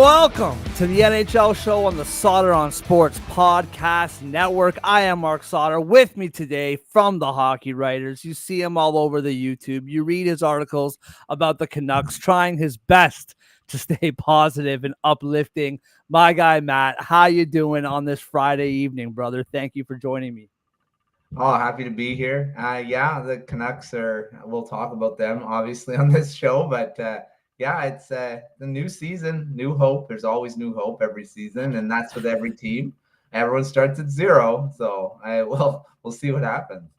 Welcome to the NHL show on the Sauter on Sports Podcast Network. I am Mark Sauter. With me today from the Hockey Writers. You see him all over the YouTube. You read his articles about the Canucks, trying his best to stay positive and uplifting. My guy, Matt, how you doing on this Friday evening, brother? Thank you for joining me. Oh, happy to be here. Yeah, the Canucks we'll talk about them obviously on this show, but yeah, it's the new season, new hope. There's always new hope every season, and that's with every team. Everyone starts at zero, so we'll see what happens.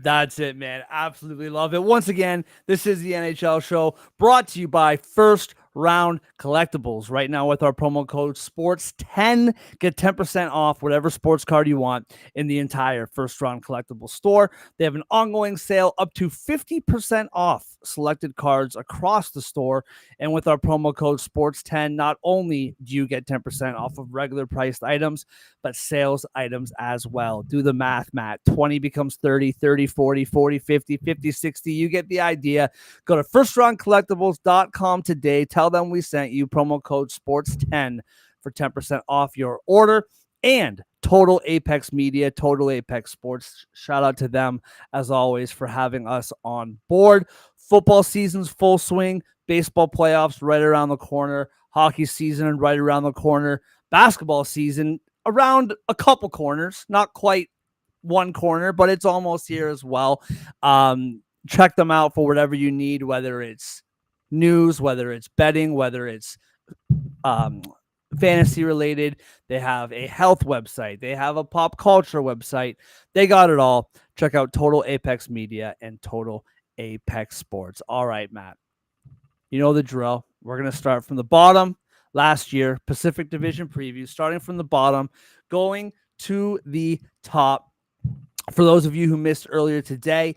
That's it, man. Absolutely love it. Once again, this is the NHL show brought to you by First Round Collectibles. Right now with our promo code SPORTS10, get 10% off whatever sports card you want in the entire First Round Collectibles store. They have an ongoing sale up to 50% off selected cards across the store. And with our promo code SPORTS10, not only do you get 10% off of regular priced items, but sales items as well. Do the math, Matt. 20 becomes 30, 30, 40, 40, 50, 50, 60. You get the idea. Go to firstroundcollectibles.com today. Tell them we sent you. Promo code SPORTS10 for 10% off your order. And Total Apex Media, Total Apex Sports. Shout out to them, as always, for having us on board. Football season's full swing. Baseball playoffs right around the corner. Hockey season right around the corner. Basketball season around a couple corners. Not quite one corner, but it's almost here as well. Check them out for whatever you need, whether it's news, whether it's betting, whether it's fantasy related. They have a health website. They have a pop culture website. They got it all. Check out Total Apex Media and Total Apex Sports. All right, Matt. You know the drill. We're going to start from the bottom. Last year, Pacific Division preview, starting from the bottom, going to the top. For those of you who missed earlier today,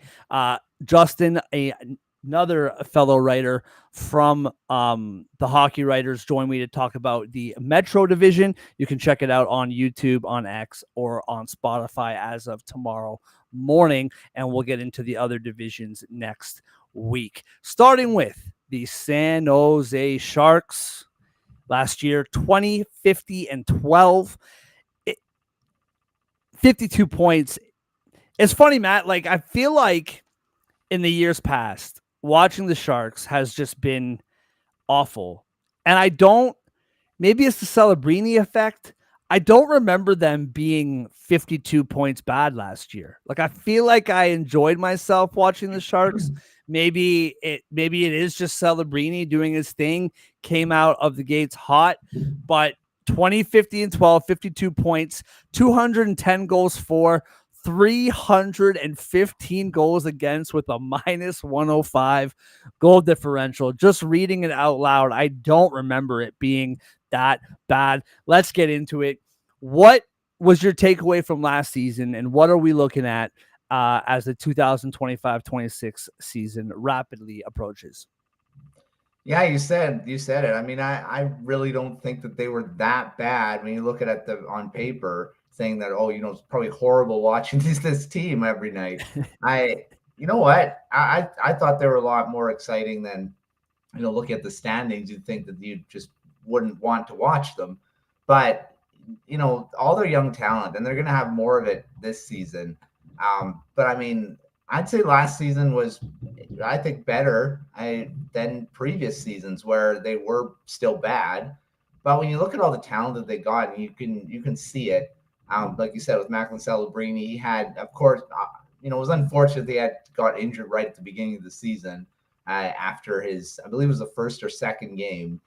Justin, another fellow writer from the Hockey Writers, joined me to talk about the Metro Division. You can check it out on YouTube, on X, or on Spotify as of tomorrow morning, and we'll get into the other divisions next week. Starting with the San Jose Sharks. Last year, 20, 50, and 12. 52 points. It's funny, Matt. Like, I feel like in the years past, watching the Sharks has just been awful. And maybe it's the Celebrini effect. I don't remember them being 52 points bad last year. Like, I feel like I enjoyed myself watching the Sharks. Maybe it is just Celebrini doing his thing, came out of the gates hot, but 20, 50, and 12, 52 points, 210 goals for, 315 goals against with a minus 105 goal differential. Just reading it out loud, I don't remember it being that bad. Let's get into it. What was your takeaway from last season, and what are we looking at as the 2025-26 season rapidly approaches? Yeah, you said it. I mean, I really don't think that they were that bad when you look at it on paper, saying that, oh, it's probably horrible watching this team every night. You know what? I thought they were a lot more exciting than, looking at the standings. You'd think that you just wouldn't want to watch them, but all their young talent, and they're going to have more of it this season. But I mean, I'd say last season was, I think, better than previous seasons where they were still bad. But when you look at all the talent that they got, and you can see it, like you said with Macklin Celebrini, he had, of course, it was unfortunate they had got injured right at the beginning of the season after his, I believe it was the first or second game,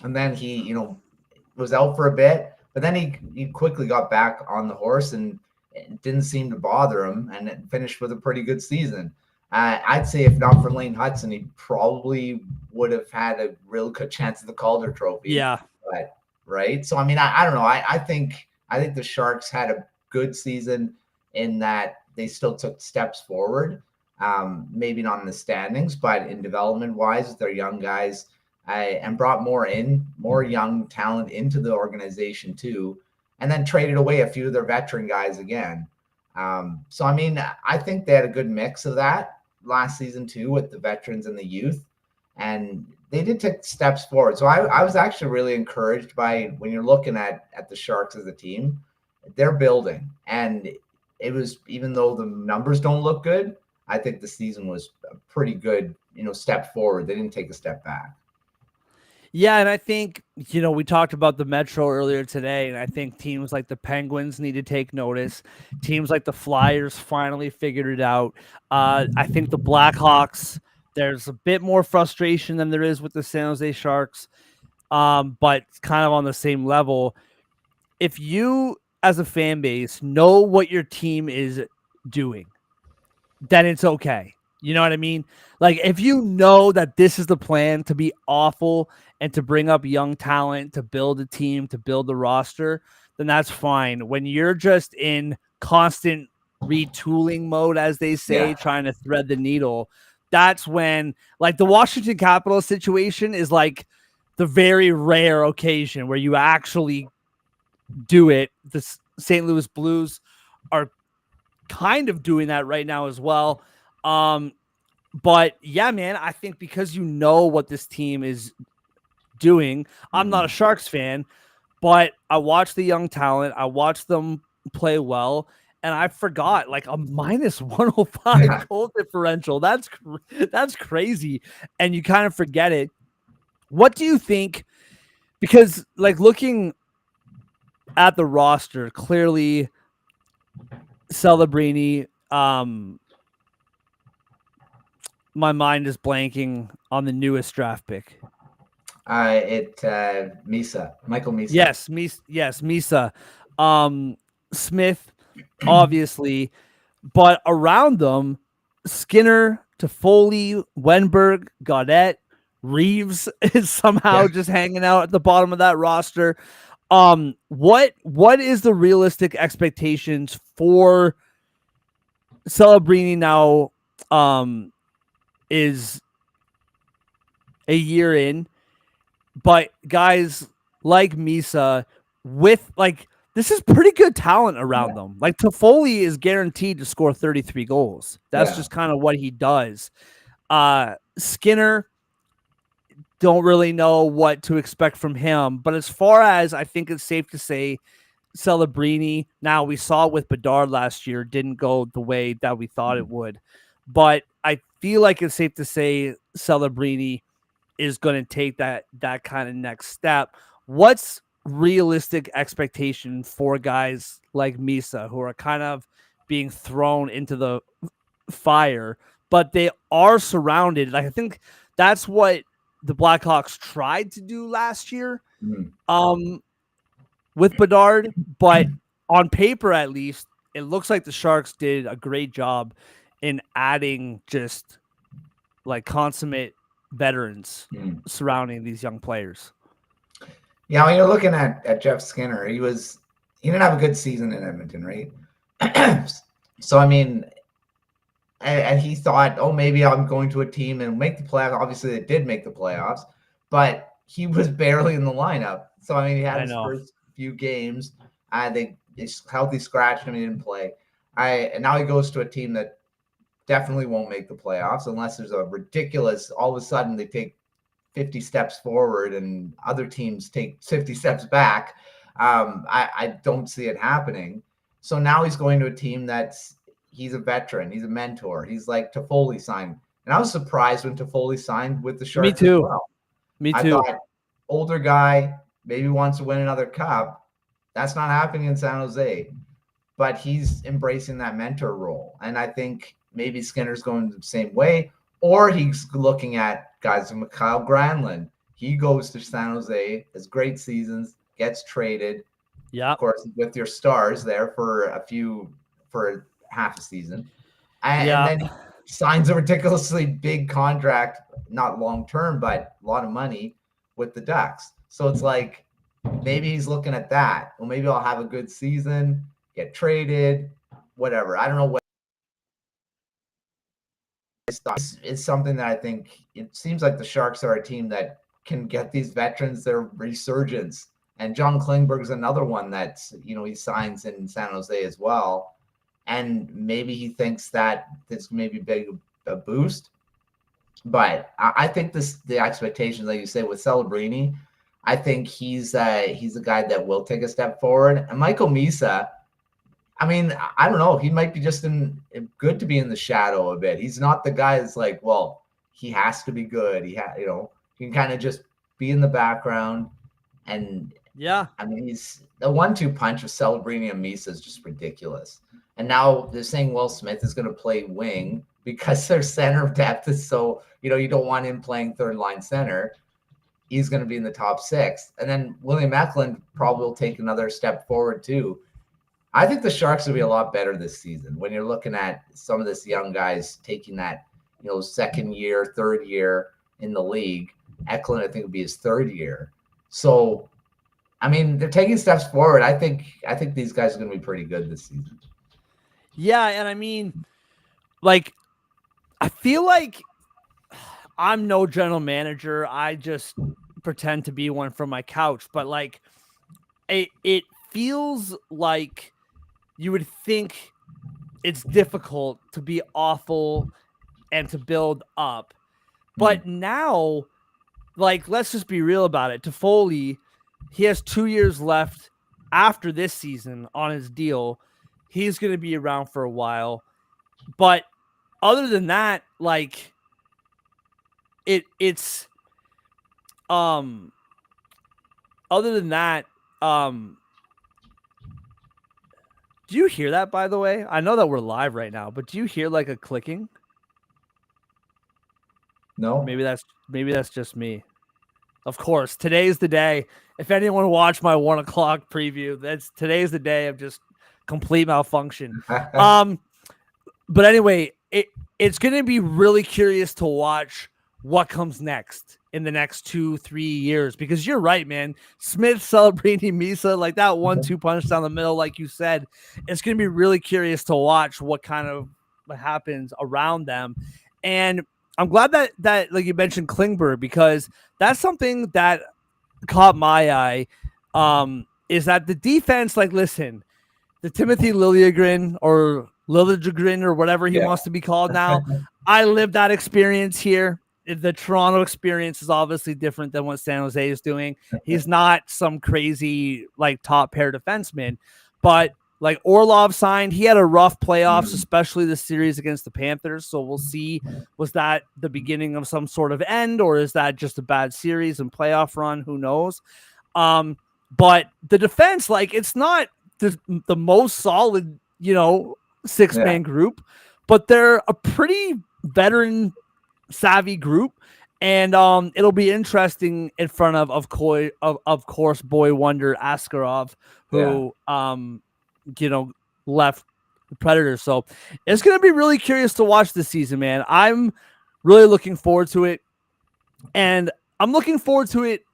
and then he, was out for a bit, but then he quickly got back on the horse and it didn't seem to bother him, and it finished with a pretty good season. I'd say if not for Lane Hudson, he probably would have had a real good chance at the Calder Trophy. Yeah. But, right. So, I mean, I don't know. I think the Sharks had a good season in that they still took steps forward. Maybe not in the standings, but in development wise, they're young guys, and brought more young talent into the organization too. And then traded away a few of their veteran guys again. So, I mean, I think they had a good mix of that last season too, with the veterans and the youth. and they did take steps forward. So I was actually really encouraged by when you're looking at the Sharks as a team, they're building. And it was, even though the numbers don't look good, I think the season was a pretty good, step forward. They didn't take a step back. Yeah, and I think, we talked about the Metro earlier today, and I think teams like the Penguins need to take notice. Teams like the Flyers finally figured it out. I think the Blackhawks, there's a bit more frustration than there is with the San Jose Sharks, but it's kind of on the same level. If you, as a fan base, know what your team is doing, then it's okay. You know what I mean? Like, if you know that this is the plan, to be awful and to bring up young talent, to build a team, to build the roster, then that's fine. When you're just in constant retooling mode, as they say, Yeah. trying to thread the needle, that's when, like, the Washington Capitals situation is like the very rare occasion where you actually do it. The St. Louis Blues are kind of doing that right now as well. But yeah, man, I think because you know what this team is doing, I'm not a Sharks fan, but I watched the young talent, I watched them play well, and I forgot, like, a minus 105 goal differential. That's crazy, and you kind of forget it. What do you think? Because, like, looking at the roster, clearly Celebrini, my mind is blanking on the newest draft pick. Michael Misa. Yes, Misa. Smith, obviously, but around them, Skinner, Toffoli, Wenberg, Gaudette, Reeves is somehow just hanging out at the bottom of that roster. What is the realistic expectations for Celebrini now? Is a year in, but guys like Misa, with, like, this is pretty good talent around them. Like, Toffoli is guaranteed to score 33 goals. That's just kind of what he does. Skinner, don't really know what to expect from him, but as far as, I think it's safe to say, Celebrini, now we saw with Bedard last year, didn't go the way that we thought it would, but I feel like it's safe to say Celebrini is going to take that kind of next step. What's realistic expectation for guys like Misa, who are kind of being thrown into the fire, but they are surrounded? Like, I think that's what the Blackhawks tried to do last year, with Bedard, but on paper, at least, it looks like the Sharks did a great job in adding just, like, consummate veterans surrounding these young players. Yeah, when you're looking at Jeff Skinner, he didn't have a good season in Edmonton, right? So, I mean, and he thought, oh, maybe I'm going to a team and make the playoffs. Obviously, they did make the playoffs, but he was barely in the lineup. So, I mean, he had his first few games. They healthy scratched him. He didn't play. And now he goes to a team that definitely won't make the playoffs unless there's a ridiculous, all of a sudden they take 50 steps forward and other teams take 50 steps back. I don't see it happening. So now he's going to a team he's a veteran. He's a mentor. He's like Toffoli signed. And I was surprised when Toffoli signed with the Sharks. Me too. As well. Me too. I thought, older guy, maybe wants to win another cup. That's not happening in San Jose. But he's embracing that mentor role. And I think maybe Skinner's going the same way. Or he's looking at guys like Kyle Granlund. He goes to San Jose, has great seasons, gets traded. Yeah. Of course, with your stars there for half a season. And then signs a ridiculously big contract, not long-term, but a lot of money with the Ducks. So it's like, maybe he's looking at that. Well, maybe I'll have a good season, get traded, whatever. I don't know what. It's something that I think it seems like the Sharks are a team that can get these veterans their resurgence. And John Klingberg's another one that's, he signs in San Jose as well. And maybe he thinks that this maybe big a boost. But I think the expectations, like you say, with Celebrini, I think he's a guy that will take a step forward. And Michael Misa, I mean, I don't know. He might be just good to be in the shadow a bit. He's not the guy that's like, well, he has to be good. He can kind of just be in the background. And Yeah. I mean, he's the 1-2 punch with Celebrini and Misa is just ridiculous. And now they're saying Will Smith is going to play wing because their center depth is so, you don't want him playing third line center. He's going to be in the top six. And then William Eklund probably will take another step forward too. I think the Sharks will be a lot better this season when you're looking at some of this young guys taking that, second year, third year in the league. Eklund, I think, would be his third year. So, I mean, they're taking steps forward. I think these guys are going to be pretty good this season. Yeah, and I mean, like, I feel like I'm no general manager. I just pretend to be one from my couch, but like, it feels like you would think it's difficult to be awful and to build up. But now, like, let's just be real about it. Toffoli, he has 2 years left after this season on his deal. He's going to be around for a while. But other than that, like, it's other than that, do you hear that, by the way? I know that we're live right now, but do you hear like a clicking? No. Maybe that's just me. Of course, today's the day. If anyone watched my 1 o'clock preview, today's the day of just complete malfunction. But anyway, it's going to be really curious to watch what comes next in the next 2-3 years, because you're right, man. Smith, Celebrini, Misa, like that 1-2 punch down the middle, like you said, it's going to be really curious to watch what kind of happens around them. And I'm glad that like you mentioned Klingberg, because that's something that caught my eye. Is that the defense? Like, listen, the Timothy Liljegren or whatever he wants to be called now. I lived that experience here. The Toronto experience is obviously different than what San Jose is doing. He's not some crazy like top pair defenseman, but like Orlov signed, he had a rough playoffs, especially the series against the Panthers. So we'll see, was that the beginning of some sort of end, or is that just a bad series and playoff run? Who knows? But the defense, like, it's not the most solid, six-man group, but they're a pretty veteran savvy group, and it'll be interesting in front of course boy wonder Askarov, who left the Predators. So it's going to be really curious to watch this season, man. I'm really looking forward to it, and I'm looking forward to it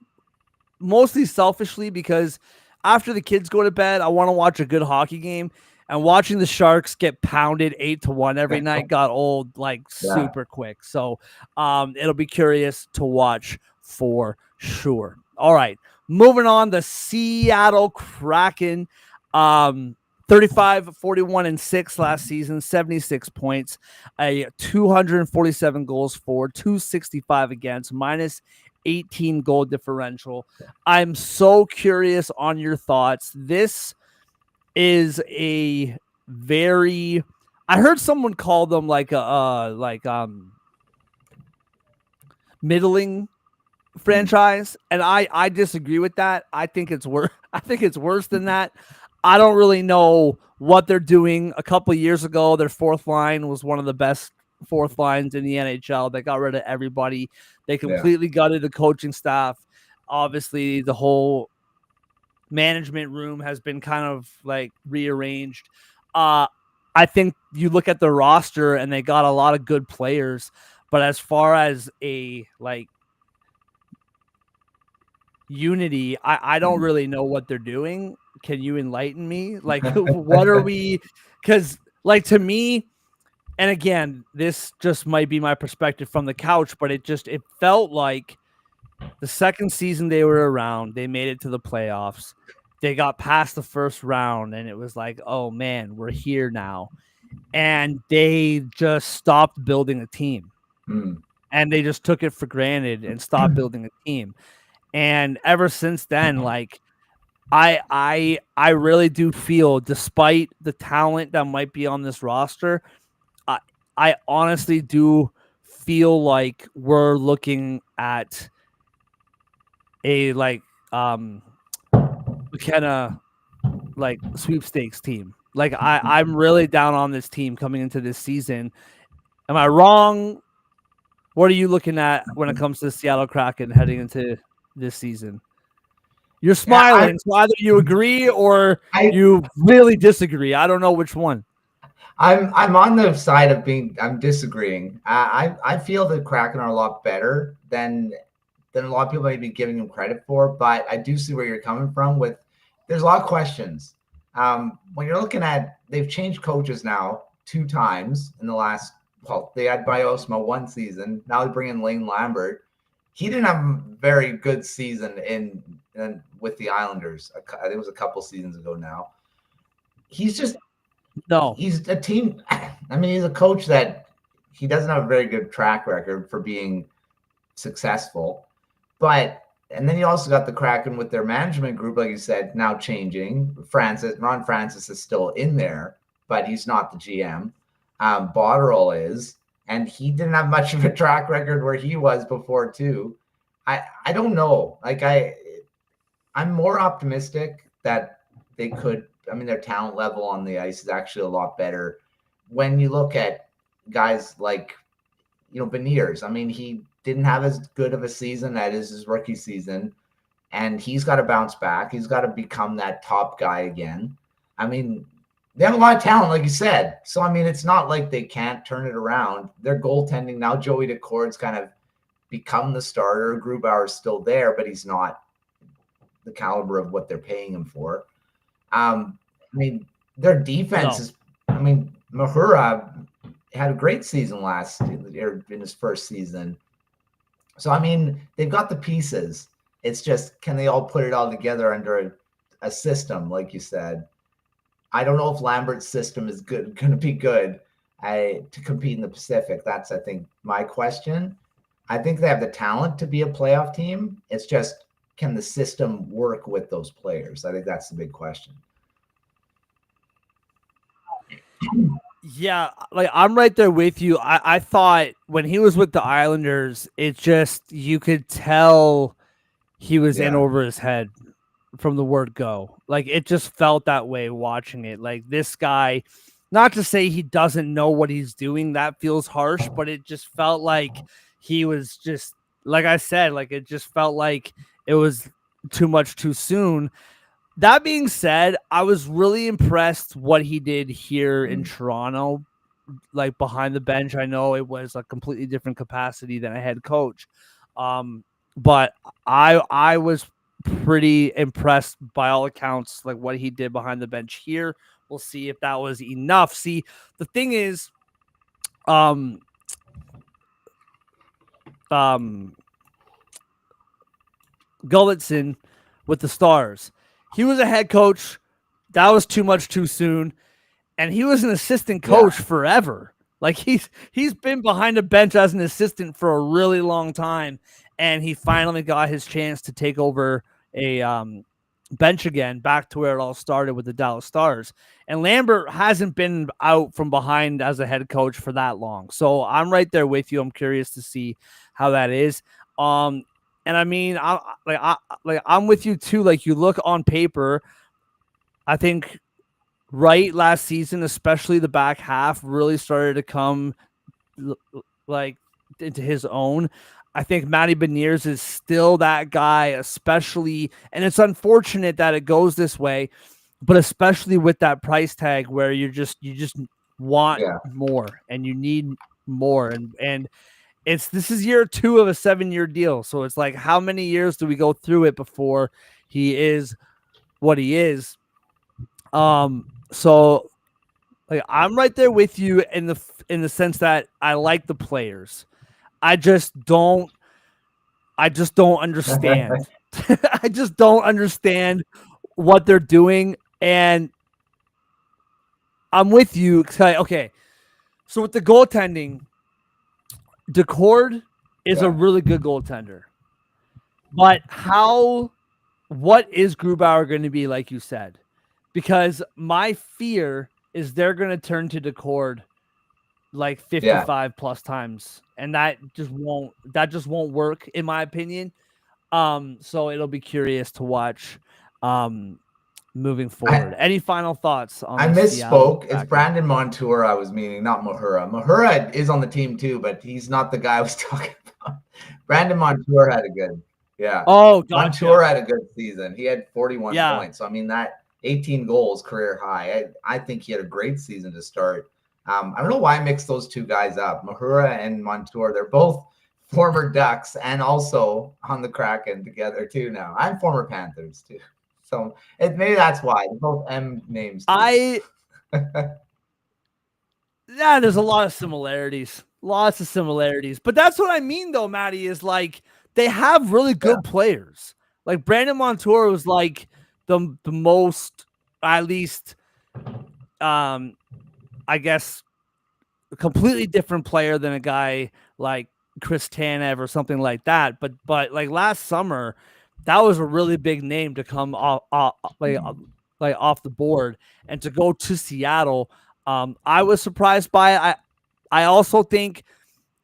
mostly selfishly because after the kids go to bed, I want to watch a good hockey game. And watching the Sharks get pounded 8-1 every night got old super quick. So it'll be curious to watch for sure. All right, moving on. The Seattle Kraken, 35-41-6 last season, 76 points, a 247 goals for, 265 against, minus 18 goal differential. I'm so curious on your thoughts. This is a very, I heard someone call them middling franchise, and I disagree with that. I think it's worse. I think it's worse than that. I don't really know what they're doing. A couple of years ago, their fourth line was one of the best fourth lines in the NHL. They got rid of everybody. They completely gutted the coaching staff. Obviously, the whole management room has been kind of like rearranged. I think you look at the roster and they got a lot of good players, but as far as a like unity, I don't really know what they're doing. Can you enlighten me? Like, what are we? Because like, to me, and again, this just might be my perspective from the couch, but it felt like the second season they were around, they made it to the playoffs. They got past the first round, and it was like, oh, man, we're here now. And they just stopped building a team. and they just took it for granted and stopped building a team. And ever since then, like I really do feel, despite the talent that might be on this roster, I I honestly do feel like we're looking at a McKenna like sweepstakes team. Like I'm really down on this team coming into this season. Am I wrong? What are you looking at when it comes to the Seattle Kraken heading into this season? You're Yeah, smiling, so either you agree or I you really disagree. I don't know which one. I'm on the side of I'm disagreeing. I feel the Kraken are a lot better than a lot of people may be giving them credit for, but I do see where you're coming from with there's a lot of questions. When you're looking at they've changed coaches now 2 times in the last they had Biosma one season. Now they bring in Lane Lambert. He didn't have a very good season in with the Islanders. I think it was a couple seasons ago now. He's just No. he's a team. I mean, he's a coach that he doesn't have a very good track record for being successful. But and then you also got the Kraken with their management group, like you said, now changing. Ron Francis is still in there, but he's not the GM. Botterill is, and he didn't have much of a track record where he was before too. I don't know. Like I'm more optimistic that they could. I mean, their talent level on the ice is actually a lot better when you look at guys like Beniers. I mean, he didn't have as good of a season as his rookie season, and he's got to bounce back. He's got to become that top guy again. I mean, they have a lot of talent, like you said. So, I mean, it's not like they can't turn it around. Their goaltending now, Joey Decord's kind of become the starter. Grubauer's still there, but he's not the caliber of what they're paying him for. I mean, their defense is. I mean, Mahura had a great season last year in his first season. So, I mean, they've got the pieces. It's just, can they all put it all together under a system, like you said? I don't know if Lambert's system is going to be good to compete in the Pacific. That's, I think, my question. I think they have the talent to be a playoff team. It's just, can the system work with those players? I think that's the big question. Yeah, like I'm right there with you. I thought when he was with the Islanders, it just you could tell he was in over his head from the word go. Like it just felt that way watching it. Like this guy, not to say he doesn't know what he's doing, that feels harsh, but it just felt like he was just like I said, like it just felt like it was too much too soon. That being said, I was really impressed what he did here in Toronto, like behind the bench. I know it was a completely different capacity than a head coach, but I was pretty impressed by all accounts, like what he did behind the bench here. We'll see if that was enough. See, the thing is, Gulletson with the Stars. He was a head coach. That was too much too soon. And he was an assistant coach forever. Like he's been behind the bench as an assistant for a really long time. And he finally got his chance to take over a bench again, back to where it all started with the Dallas Stars. And Lambert hasn't been out from behind as a head coach for that long. So I'm right there with you. I'm curious to see how that is. And I mean, I'm with you too. Like you look on paper, I think last season, especially the back half, really started to come like into his own. I think Matty Beniers is still that guy, especially, and it's unfortunate that it goes this way, but especially with that price tag where you just want more and you need more, and this is year 2 of a 7-year deal. So it's like, how many years do we go through it before he is what he is? So like I'm right there with you in the sense that I like the players. I just don't understand. I just don't understand what they're doing. And I'm with you. Okay. So with the goaltending, Decord is a really good goaltender. But what is Grubauer going to be, like you said? Because my fear is they're going to turn to Decord like 55 plus times, and that just won't work in my opinion. So it'll be curious to watch moving forward. Any final thoughts on I the Seattle misspoke. It's Brandon Montour I was meaning, not Mahura. Mahura is on the team too, but he's not the guy I was talking about. Brandon Montour had a good, Oh, gotcha. Montour had a good season. He had 41 Yeah. points. So, I mean, that 18 goals, career high. I think he had a great season to start. I don't know why I mixed those two guys up. Mahura and Montour, they're both former Ducks and also on the Kraken together too now. I'm former Panthers too. So maybe that's why. They're both M names. Yeah, there's a lot of similarities. Lots of similarities. But that's what I mean though, Maddie, is like they have really good players. Like Brandon Montour was like the most, at least I guess, a completely different player than a guy like Chris Tanev or something like that. But like last summer, that was a really big name to come off off the board and to go to Seattle. I was surprised by it. I also think,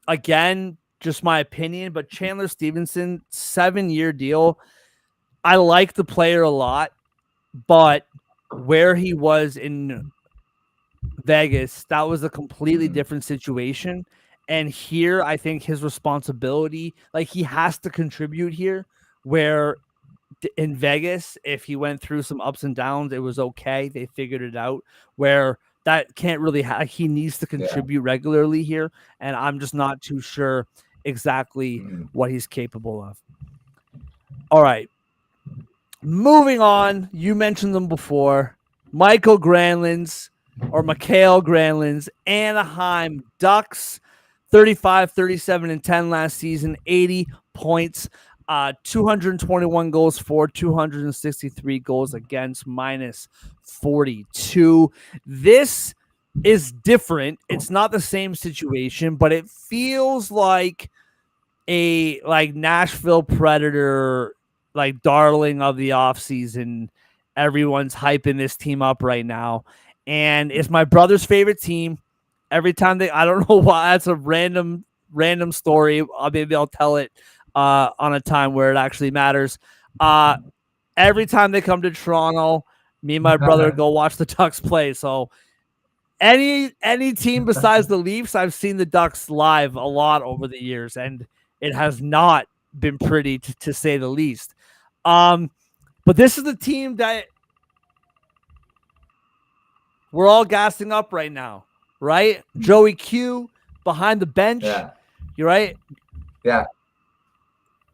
again, just my opinion, but Chandler Stevenson, 7-year deal. I like the player a lot, but where he was in Vegas, that was a completely different situation. And here, I think his responsibility, like he has to contribute here, where in Vegas, if he went through some ups and downs, it was okay. They figured it out. Where that can't really he needs to contribute regularly here. And I'm just not too sure exactly what he's capable of. All right. Moving on. You mentioned them before. Mikael Granlund's Anaheim Ducks, 35, 37, and 10 last season, 80 points, 221 goals for, 263 goals against, minus 42. This is different. It's not the same situation, but it feels like a Nashville Predator, like darling of the offseason. Everyone's hyping this team up right now. And it's my brother's favorite team. Every time I don't know why, that's a random story. Maybe I'll tell it on a time where it actually matters. Every time they come to Toronto, me and my brother go watch the Ducks play. So any team besides the Leafs, I've seen the Ducks live a lot over the years, and it has not been pretty to say the least. But this is the team that we're all gassing up right now, right? Joey Q behind the bench. Yeah. You're right. Yeah.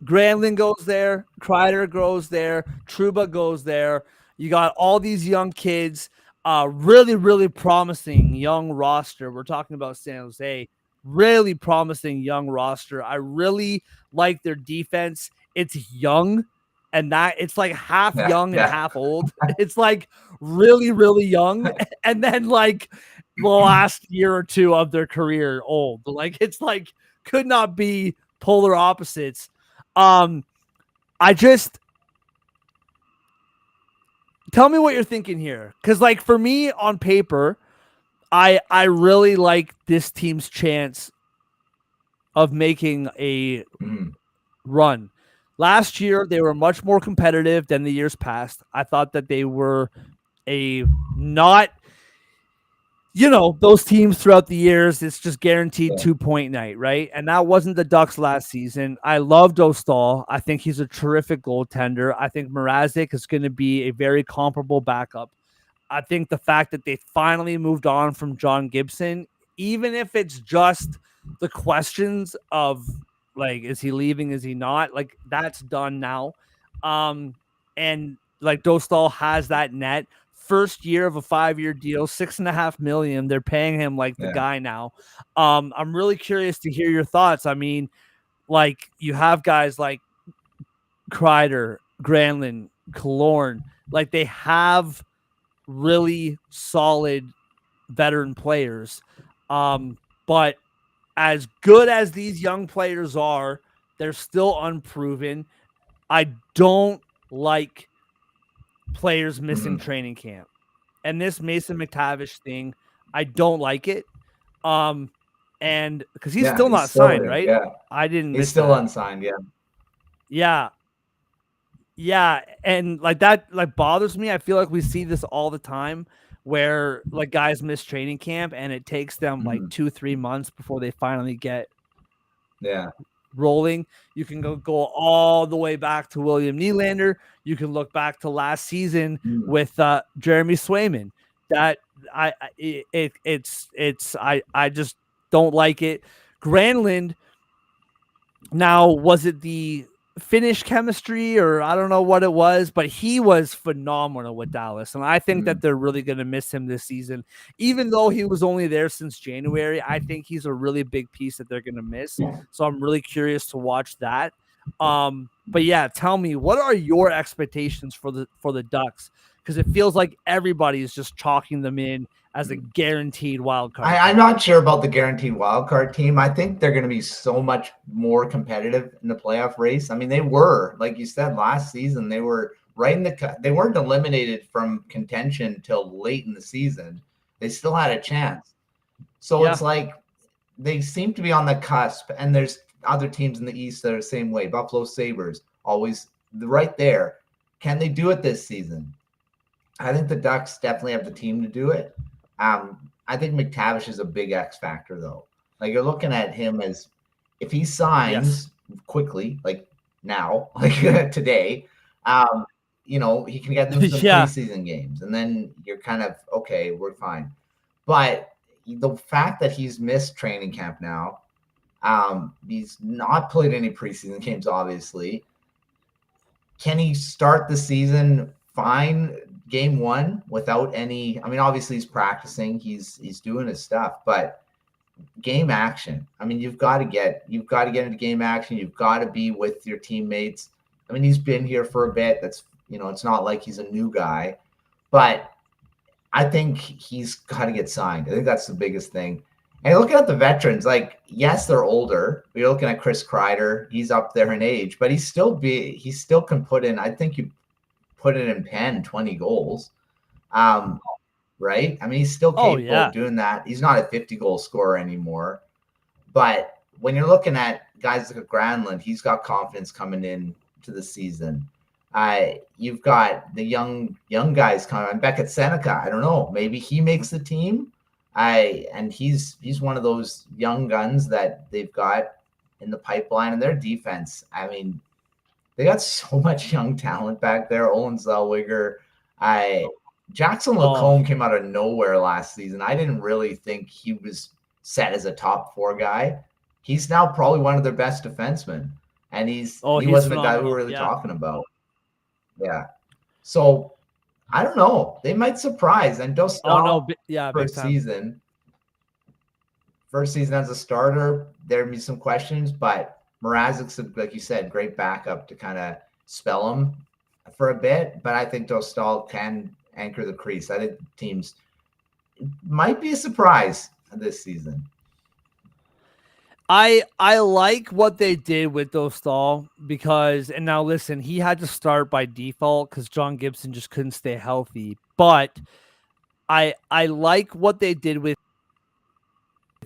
Granlund goes there. Kreider goes there. Trouba goes there. You got all these young kids. Really, really promising young roster. We're talking about San Jose. Really promising young roster. I really like their defense. It's young, and that it's like half young and half old. It's like really, really young, and then like the last year or two of their career old. Like it's like could not be polar opposites. I just tell me what you're thinking here, because like for me on paper, I really like this team's chance of making a run. Last year, they were much more competitive than the years past. I thought that they were not, those teams throughout the years, it's just guaranteed 2-point night, right? And that wasn't the Ducks last season. I love Dostal. I think he's a terrific goaltender. I think Mrazek is going to be a very comparable backup. I think the fact that they finally moved on from John Gibson, even if it's just the questions of, like, is he leaving? Is he not? Like, that's done now. And like Dostal has that net. First year of a 5-year deal, $6.5 million. They're paying him like the guy now. I'm really curious to hear your thoughts. I mean, like you have guys like Kreider, Granlund, Killorn. Like they have really solid veteran players. But as good as these young players are, they're still unproven. I don't like players missing training camp. And this Mason McTavish thing, I don't like it. And because he's still not signed, right? Yeah, I didn't he's miss still that. unsigned. Yeah. Yeah. Yeah. And like that like bothers me. I feel like we see this all the time where like guys miss training camp and it takes them like 2-3 months before they finally get rolling. You can go all the way back to William Nylander. You can look back to last season with Jeremy Swayman. That I just don't like it. Granlund. Now, was it the Finnish chemistry or I don't know what it was, but he was phenomenal with Dallas. And I think that they're really going to miss him this season. Even though he was only there since January, I think he's a really big piece that they're going to miss. So I'm really curious to watch that. But yeah, tell me, what are your expectations for the Ducks? Because it feels like everybody is just chalking them in as a guaranteed wild card. I'm not sure about the guaranteed wild card team. I think they're going to be so much more competitive in the playoff race. I mean, they were, like you said, last season, they were right in they weren't eliminated from contention till late in the season. They still had a chance. So it's like they seem to be on the cusp, and there's other teams in the East that are the same way. Buffalo Sabres, always right there. Can they do it this season? I think the Ducks definitely have the team to do it. I think McTavish is a big X factor, though. Like, you're looking at him as if he signs quickly, like now, like today, you know, he can get into some preseason games, and then you're kind of okay, we're fine. But the fact that he's missed training camp now, he's not played any preseason games, obviously. Can he start the season fine? Game one without any, I mean, obviously he's practicing, he's doing his stuff, but game action. I mean, you've got to get into game action. You've got to be with your teammates. I mean, he's been here for a bit. That's, you know, it's not like he's a new guy, but I think he's got to get signed. I think that's the biggest thing. And looking at the veterans, like, yes, they're older. You're looking at Chris Kreider. He's up there in age, but he still can put in, I think you put it in pen 20 goals. Right? I mean, he's still capable of doing that. He's not a 50-goal scorer anymore. But when you're looking at guys like Granlund, he's got confidence coming in to the season. You've got the young guys coming on. Beckett Seneca, I don't know. Maybe he makes the team. And he's one of those young guns that they've got in the pipeline. And their defense, I mean, they got so much young talent back there. Olin Zellweger. Jackson Lacombe came out of nowhere last season. I didn't really think he was set as a top 4 guy. He's now probably one of their best defensemen. And he wasn't the guy we were really talking about. Yeah. So I don't know. They might surprise. And Dostal first season as a starter, there'd be some questions, but Mrazek's, like you said, great backup to kind of spell him for a bit. But I think Dostal can anchor the crease. I think teams might be a surprise this season. I like what they did with Dostal because, and now listen, he had to start by default because John Gibson just couldn't stay healthy. But I like what they did with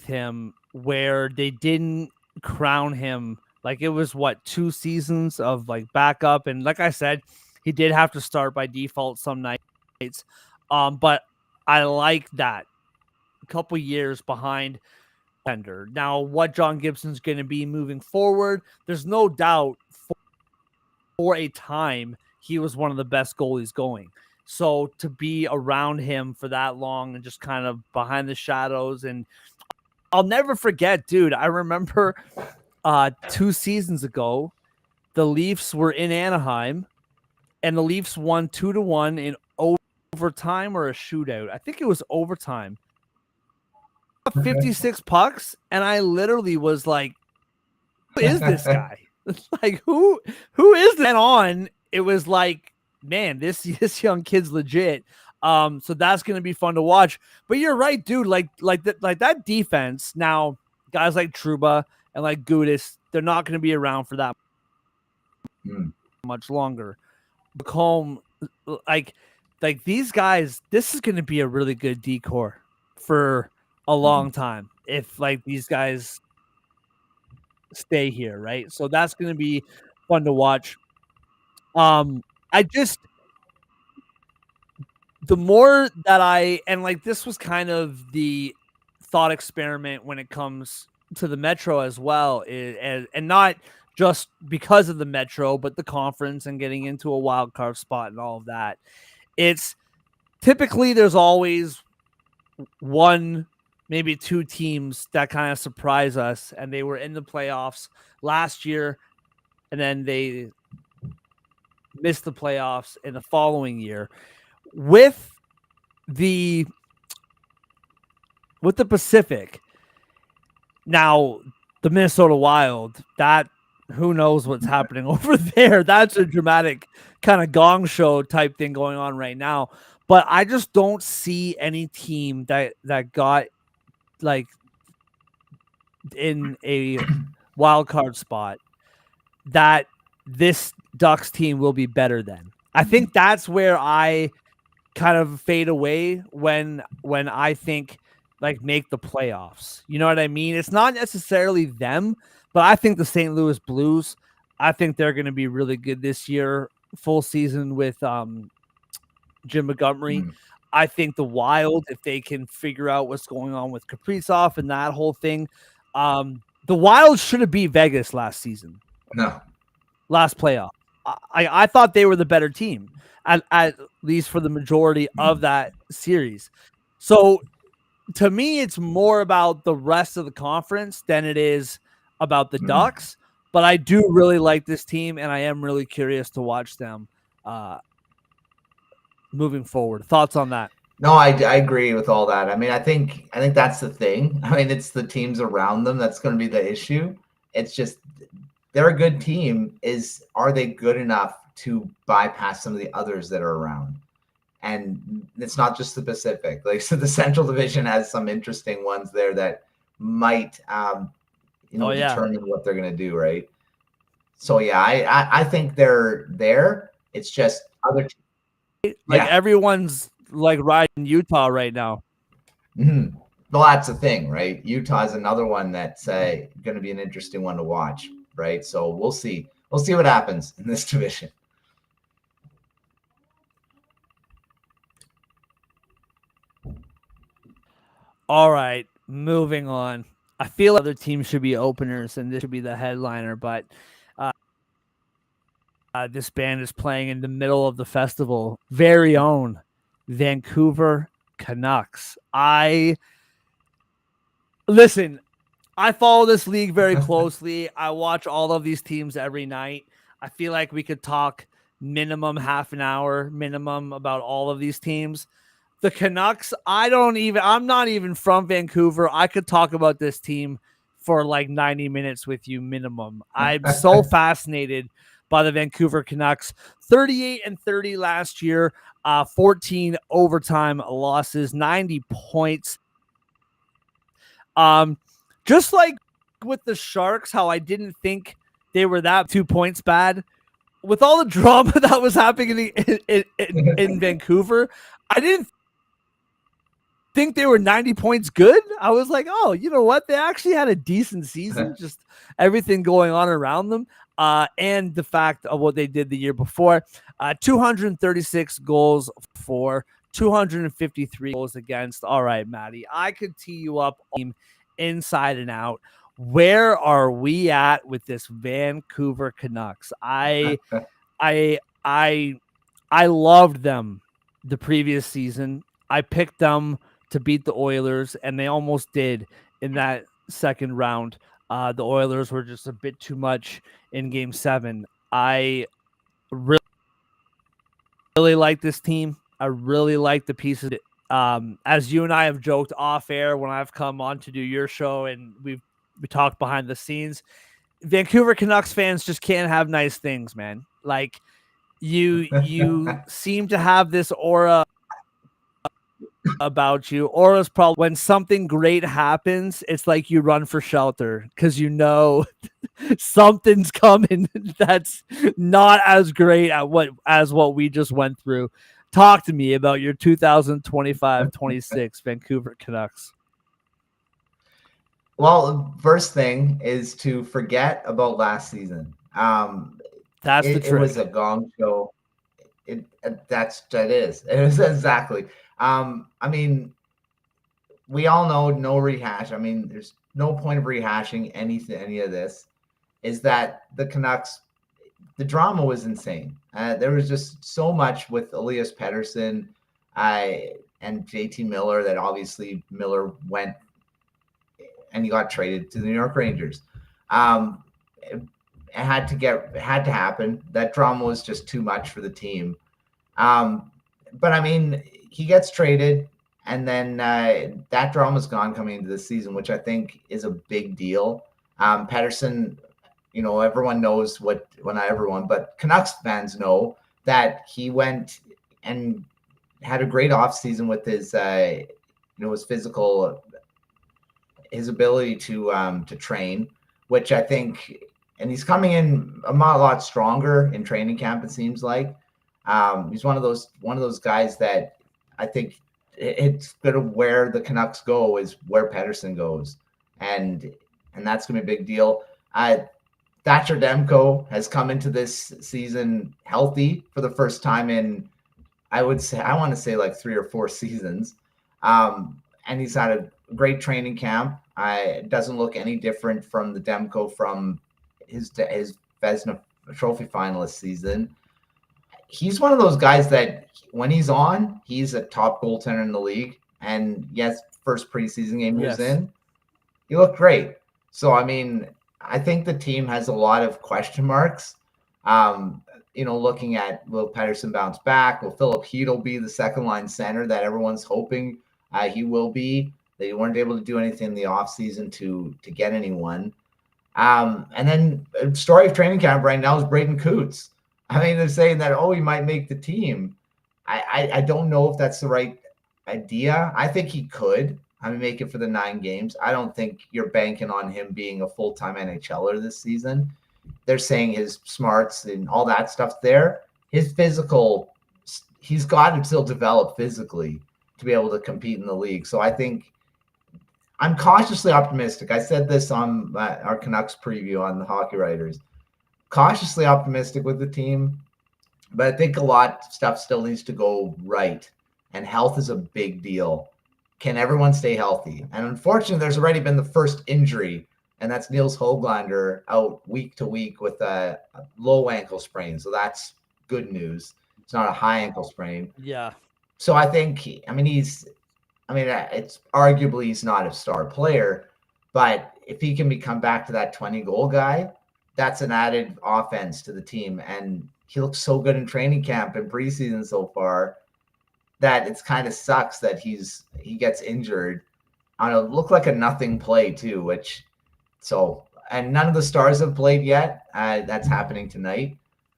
him where they didn't crown him. Like, it was 2 seasons of like backup, and like I said, he did have to start by default some nights. But I like that a couple years behind Bender. Now, what John Gibson's going to be moving forward, there's no doubt for a time he was one of the best goalies going. So to be around him for that long and just kind of behind the shadows, and I'll never forget, dude. I remember 2 seasons ago, the Leafs were in Anaheim, and the Leafs won 2-1 in overtime or a shootout. I think it was overtime. 56 pucks, and I literally was like, "Who is this guy? Like, who is that?" On it was like, man, this young kid's legit. So that's gonna be fun to watch. But you're right, dude. Like that defense. Now guys like Trouba and like Gudis, they're not going to be around for that much longer. Macomb, like these guys, this is going to be a really good decor for a long time if like these guys stay here, right? So that's going to be fun to watch. I just the more that and like this was kind of the thought experiment when it comes to the Metro as well, and not just because of the Metro, but the conference and getting into a wild card spot and all of that. It's typically there's always one, maybe two teams that kind of surprise us, and they were in the playoffs last year, and then they missed the playoffs in the following year. With the Pacific, now the Minnesota Wild, that who knows what's happening over there. That's a dramatic kind of gong show type thing going on right now. But I just don't see any team that got like in a wild card spot that this Ducks team will be better than. I think that's where I kind of fade away when I think like make the playoffs. You know what I mean? It's not necessarily them, but I think the St. Louis Blues, I think they're going to be really good this year, full season with Jim Montgomery. I think the Wild, if they can figure out what's going on with Kaprizov and that whole thing, the Wild should have beat Vegas last season. No. Last playoff. I thought they were the better team, at least for the majority of that series. So to me, it's more about the rest of the conference than it is about the Ducks. But I do really like this team, and I am really curious to watch them moving forward. Thoughts on that? No, I agree with all that. I mean, I think that's the thing. I mean, it's the teams around them that's going to be the issue. It's just they're a good team. Are they good enough to bypass some of the others that are around? And it's not just the Pacific. Like, so the Central Division has some interesting ones there that might, determine what they're going to do, right? So yeah, I think they're there. It's just other teams. Like everyone's like riding Utah right now. Mm-hmm. Well, that's the thing, right? Utah is another one that's going to be an interesting one to watch, right? So we'll see. We'll see what happens in this division. All right, moving on. I feel other teams should be openers, and this should be the headliner, but this band is playing in the middle of the festival. Very own Vancouver Canucks. Listen, I follow this league very closely. I watch all of these teams every night. I feel like we could talk minimum half an hour minimum about all of these teams. The Canucks, I'm not even from Vancouver. I could talk about this team for like 90 minutes with you minimum. I'm so fascinated by the Vancouver Canucks. 38-30 last year, 14 overtime losses, 90 points. Just like with the Sharks, how I didn't think they were that 2 points bad. With all the drama that was happening in Vancouver, I didn't think they were 90 points good. I was like, oh, you know what? They actually had a decent season, just everything going on around them. And the fact of what they did the year before, 236 goals for, 253 goals against. All right, Maddie, I could tee you up inside and out. Where are we at with this Vancouver Canucks? I loved them the previous season. I picked them to beat the Oilers, and they almost did in that second round. The Oilers were just a bit too much in Game 7. I really like this team. I really like the pieces. As you and I have joked off air when I've come on to do your show, and we talked behind the scenes, Vancouver Canucks fans just can't have nice things, man. Like you seem to have this aura about you. Aura's probably when something great happens, it's like you run for shelter because you know something's coming that's not as great at what we just went through. Talk to me about your 2025-26 Vancouver Canucks. Well, first thing is to forget about last season. That's the It was trick. a gong show. That is. It is exactly. I mean, we all know no rehash. I mean, there's no point of rehashing any of this. Is that the Canucks? The drama was insane. There was just so much with Elias Pettersson, and JT Miller that obviously Miller went and he got traded to the New York Rangers. It had to happen. That drama was just too much for the team. But I mean, he gets traded, and then that drama's gone coming into the season, which I think is a big deal. Pettersson, everyone knows well, not everyone, but Canucks fans know that he went and had a great offseason with his physical, his ability to train, which I think, and he's coming in a lot stronger in training camp. It seems like he's one of those guys that I think it's going to where the Canucks go is where Pettersson goes, and that's going to be a big deal. Thatcher Demko has come into this season healthy for the first time in, I want to say like 3 or 4 seasons. And he's had a great training camp. It doesn't look any different from the Demko from his Vezina Trophy finalist season. He's one of those guys that when he's on, he's a top goaltender in the league. And yes, first preseason game he was in, he looked great. So, I mean, I think the team has a lot of question marks. Looking at, will Pettersson bounce back? Will Philip Hedl be the second line center that everyone's hoping he will be? They weren't able to do anything in the offseason to get anyone. And then story of training camp right now is Braden Coots. I mean, they're saying that, he might make the team. I don't know if that's the right idea. I think he could. Make it for the 9 games. I don't think you're banking on him being a full-time NHLer this season. They're saying his smarts and all that stuff there. His physical, he's got to still develop physically to be able to compete in the league. So I think I'm cautiously optimistic. I said this on our Canucks preview on the Hockey Writers. Cautiously optimistic with the team, but I think a lot of stuff still needs to go right. And health is a big deal. Can everyone stay healthy? And unfortunately, there's already been the first injury, and that's Niels Höglander out week to week with a low ankle sprain. So that's good news. It's not a high ankle sprain. Yeah. So I think, it's arguably he's not a star player, but if he can become back to that 20-goal guy, that's an added offense to the team. And he looks so good in training camp and preseason so far that it's kind of sucks that he gets injured on look like a nothing play too, and none of the stars have played yet. That's happening tonight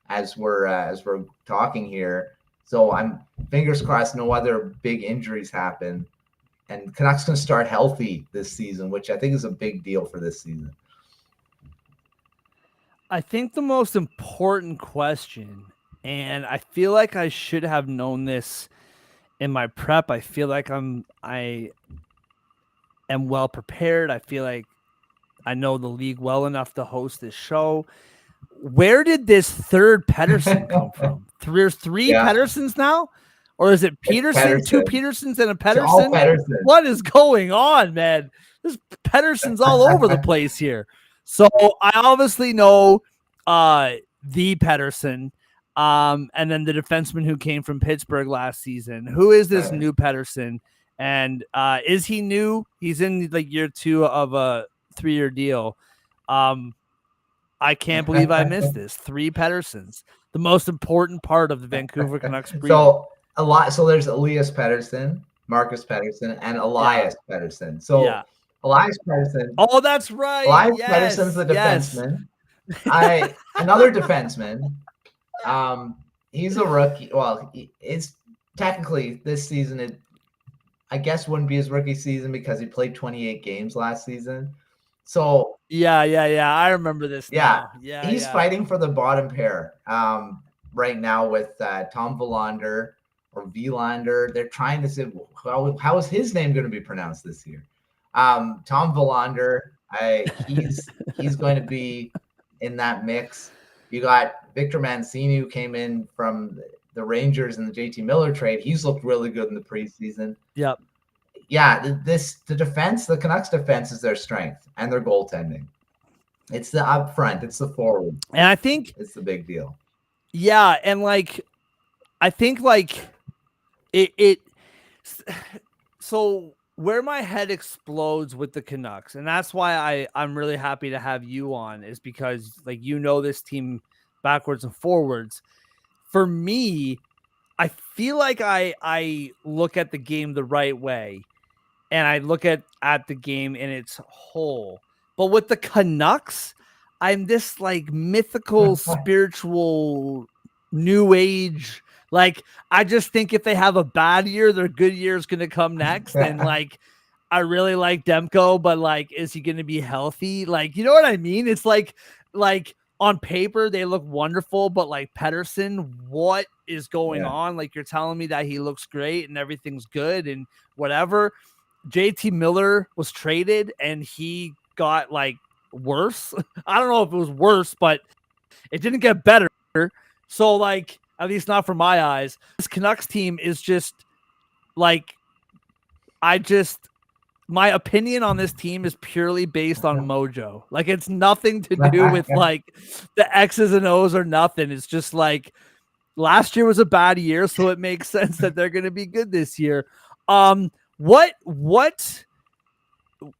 as we're talking here. So I'm fingers crossed no other big injuries happen, and Canucks can start healthy this season, which I think is a big deal for this season. I think the most important question, and I feel like I should have known this in my prep. I feel like I am well prepared. I feel like I know the league well enough to host this show. Where did this third Pettersson come from? There's 3 Petterssons now? Or is it Peterson? 2 Petersons and a Pettersson? Pettersson? What is going on, man? There's Petterssons all over the place here. So I obviously know the Pettersson, and then the defenseman who came from Pittsburgh last season. Who is this new Pettersson? And is he new? He's in like year 2 of a 3-year deal. I can't believe I missed this. 3 Petterssons, the most important part of the Vancouver Canucks preview. So there's Elias Pettersson, Marcus Pettersson, and Elias Pettersson. So Elias Pettersson. Oh, that's right. Elias Pettersson's the defenseman. Another defenseman. He's a rookie. Well, it's technically this season. I guess wouldn't be his rookie season because he played 28 games last season. So Yeah. I remember this yeah, now. he's fighting for the bottom pair right now with Tom Verlander or Vilander. They're trying to say how is his name going to be pronounced this year? Tom Verlander, he's going to be in that mix. You got Victor Mancini, who came in from the Rangers in the JT Miller trade. He's looked really good in the preseason. Yep. Yeah, the Canucks defense is their strength and their goaltending. It's the up front, it's the forward. And I think it's the big deal. Yeah, and like I think like it so where my head explodes with the Canucks, and that's why I'm really happy to have you on, is because like this team backwards and forwards. For me, I feel like I look at the game the right way, and I look at the game in its whole. But with the Canucks, I'm this like mythical, spiritual, new age. Like, I just think if they have a bad year, their good year is going to come next. And like, I really like Demko, but like, is he going to be healthy? Like, you know what I mean? It's like on paper, they look wonderful, but like Pettersson, what is going on? Like, you're telling me that he looks great and everything's good and whatever. JT Miller was traded and he got like worse. I don't know if it was worse, but it didn't get better. So like, at least not from my eyes, this Canucks team is just like, my opinion on this team is purely based on mojo. Like, it's nothing to do with like the X's and O's or nothing. It's just like last year was a bad year, so it makes sense that they're going to be good this year. What's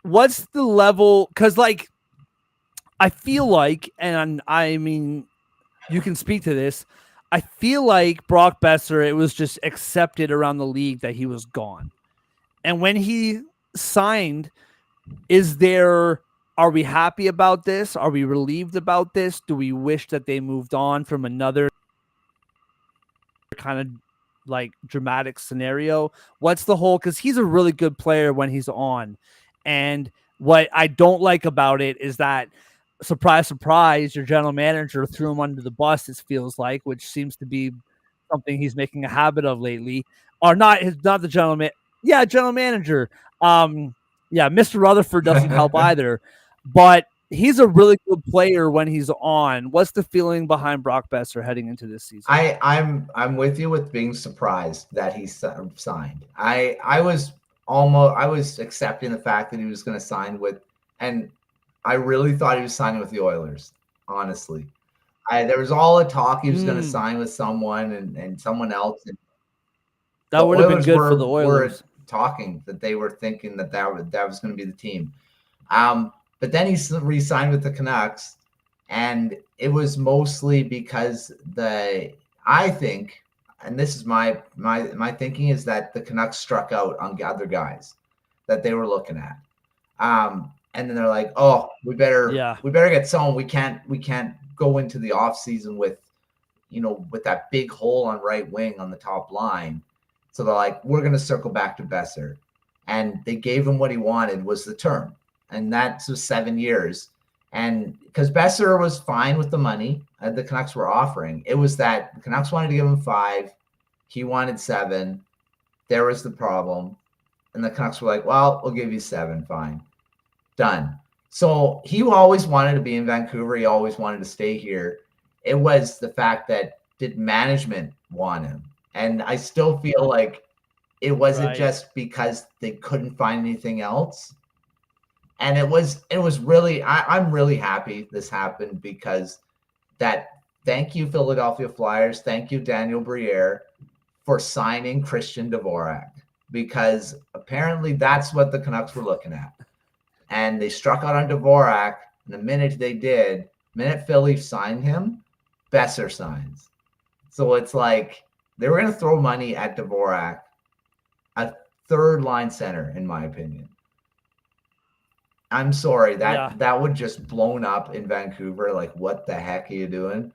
the level? Because like, I feel like, and I mean, you can speak to this. I feel like Brock Besser, it was just accepted around the league that he was gone. And when he signed, are we happy about this? Are we relieved about this? Do we wish that they moved on from another kind of like dramatic scenario? What's the whole, because he's a really good player when he's on. And what I don't like about it is that, surprise, surprise, your general manager threw him under the bus, it feels like, which seems to be something he's making a habit of lately. Or not the general manager. Mr. Rutherford doesn't help either. But he's a really good player when he's on. What's the feeling behind Brock Besser heading into this season? I'm with you with being surprised that he signed. I was accepting the fact that he was going to sign with, and I really thought he was signing with the Oilers, honestly. There was all a talk he was going to sign with someone and someone else. And that would have been good for the Oilers. Were talking that they were thinking that was going to be the team. But then he re-signed with the Canucks, and it was mostly because I think, and this is my thinking, is that the Canucks struck out on other guys that they were looking at. And then they're like, oh, we better get someone. We can't go into the off season with that big hole on right wing on the top line. So they're like, we're going to circle back to Besser. And they gave him what he wanted, was the term. And that's 7 years. And because Besser was fine with the money the Canucks were offering, it was that the Canucks wanted to give him 5. He wanted 7. There was the problem. And the Canucks were like, well, we'll give you 7. Fine. Done. So he always wanted to be in Vancouver. He always wanted to stay here. It was the fact that, did management want him? And I still feel like it wasn't just because they couldn't find anything else. And it was really, I'm really happy this happened, because thank you, Philadelphia Flyers. Thank you, Daniel Briere, for signing Christian Dvorak, because apparently that's what the Canucks were looking at. And they struck out on Dvorak. And the minute Philly signed him, Besser signs. So it's like, they were going to throw money at Dvorak, a third-line center, in my opinion. I'm sorry, that would just blown up in Vancouver. Like, what the heck are you doing?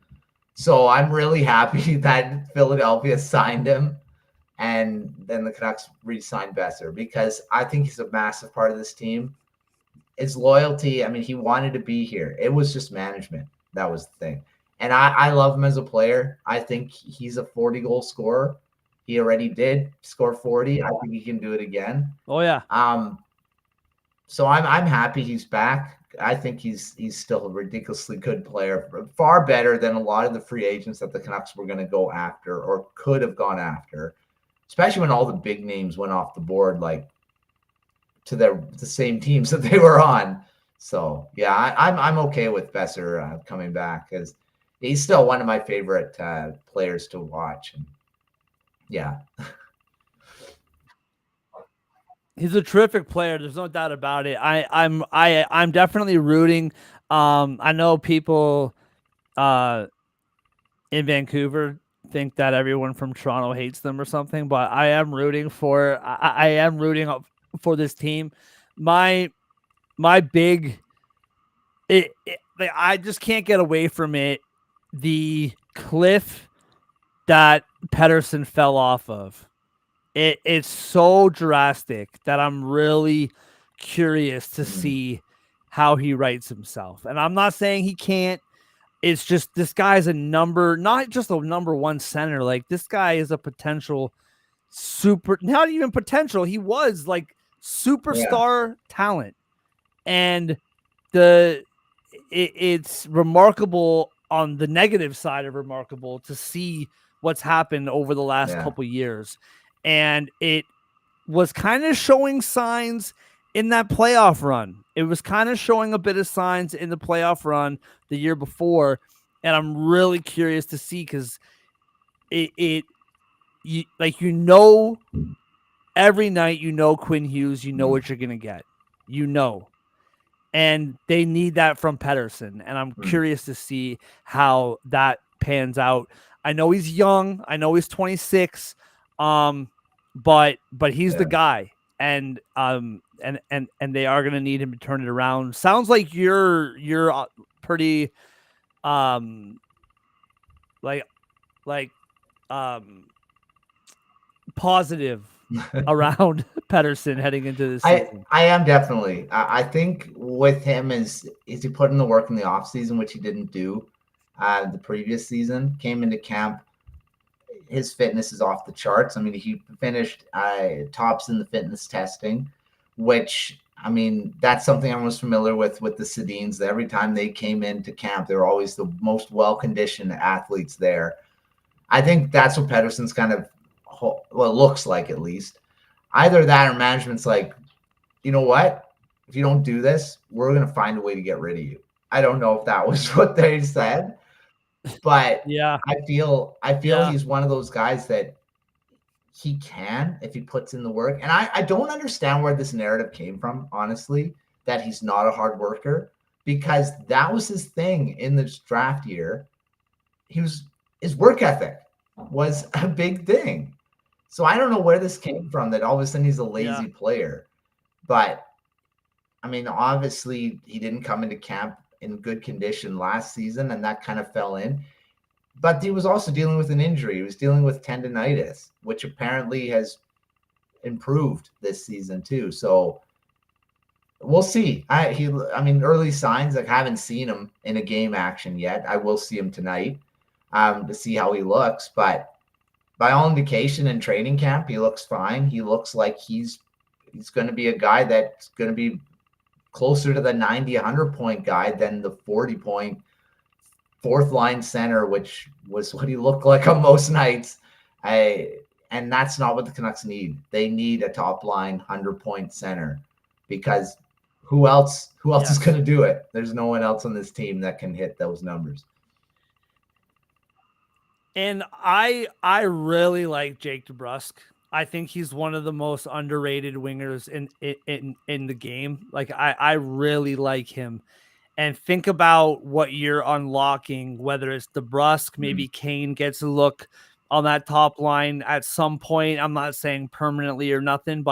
So I'm really happy that Philadelphia signed him. and then the Canucks re-signed Besser because I think he's a massive part of this team. His loyalty, I mean, he wanted to be here. It was just management. That was the thing. And I love him as a player. I think he's a 40-goal scorer. He already did score 40. I think he can do it again. Oh yeah. So I'm happy he's back. I think he's still a ridiculously good player, far better than a lot of the free agents that the Canucks were going to go after or could have gone after, especially when all the big names went off the board, like to the same teams that they were on. So yeah, I'm okay with Besser coming back because he's still one of my favorite players to watch. And yeah. He's a terrific player. There's no doubt about it. I'm definitely rooting. I know people in Vancouver think that everyone from Toronto hates them or something, but I am rooting for for this team. My big like, I just can't get away from it. The cliff that Pettersson fell off of. It's so drastic that I'm really curious to see how he writes himself. And I'm not saying he can't. It's just this guy's not just a number one center. Like this guy is a potential not even potential. He was like superstar talent. And it's remarkable on the negative side of remarkable to see what's happened over the last couple years. And it was kind of showing signs in that playoff run. It was kind of showing a bit of signs in the playoff run the year before. And I'm really curious to see because every night, Quinn Hughes, what you're going to get, and they need that from Pettersson. And I'm curious to see how that pans out. I know he's young. I know he's 26. But he's the guy, and they are going to need him to turn it around. Sounds like you're pretty positive around Pettersson heading into this season. I am definitely. I think with him is he put in the work in the off season, which he didn't do the previous season. Came into camp. His fitness is off the charts. I mean, he finished tops in the fitness testing, which, I mean, that's something I was familiar with the Sedins. Every time they came into camp, they were always the most well-conditioned athletes there. I think that's what Pettersson's kind of, well, it looks like at least. Either that or management's like, you know what? If you don't do this, we're going to find a way to get rid of you. I don't know if that was what they said. But yeah, I feel he's one of those guys that he can if he puts in the work. And I don't understand where this narrative came from, honestly, that he's not a hard worker, because that was his thing in this draft year. His work ethic was a big thing. So I don't know where this came from, that all of a sudden he's a lazy player. But I mean, obviously he didn't come into camp in good condition last season, and that kind of fell in. But he was also dealing with an injury. He was dealing with tendonitis, which apparently has improved this season too. So we'll see. I mean, early signs, like, I haven't seen him in a game action yet. I will see him tonight to see how he looks. But by all indication in training camp, he looks fine. He looks like he's going to be a guy that's going to be closer to the 90, 100-point guy than the 40-point fourth line center, which was what he looked like on most nights. And that's not what the Canucks need. They need a top line 100-point center, because who else is going to do it? There's no one else on this team that can hit those numbers. And I really like Jake DeBrusk. I think he's one of the most underrated wingers in the game. Like, I really like him. And think about what you're unlocking, whether it's DeBrusk, maybe Kane gets a look on that top line at some point. I'm not saying permanently or nothing,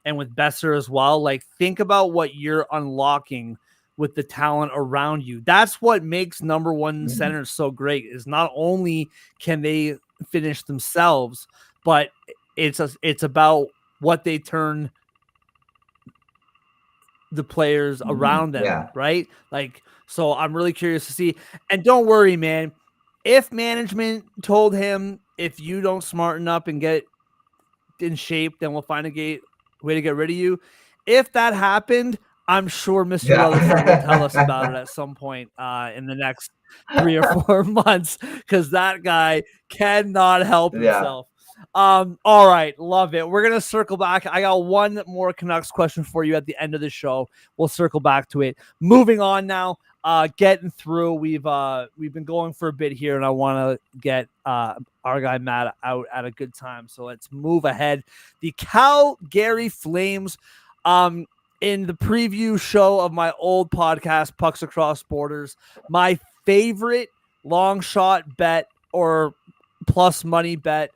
and with Besser as well. Like, think about what you're unlocking with the talent around you. That's what makes number one centers so great, is not only can they finish themselves, but It's about what they turn the players around them, Yeah. right? Like, so I'm really curious to see. And don't worry, man. If management told him, if you don't smarten up and get in shape, then we'll find a way to get rid of you. If that happened, I'm sure Mr. Rutherford will tell us about it at some point in the next 3 or 4 months, because that guy cannot help himself. All right, love it. We're gonna circle back. I got one more Canucks question for you at the end of the show. We'll circle back to it. Moving on now. Getting through. We've been going for a bit here, and I want to get our guy Matt out at a good time. So let's move ahead. The Calgary Flames. In the preview show of my old podcast, Pucks Across Borders, my favorite long shot bet or plus money bet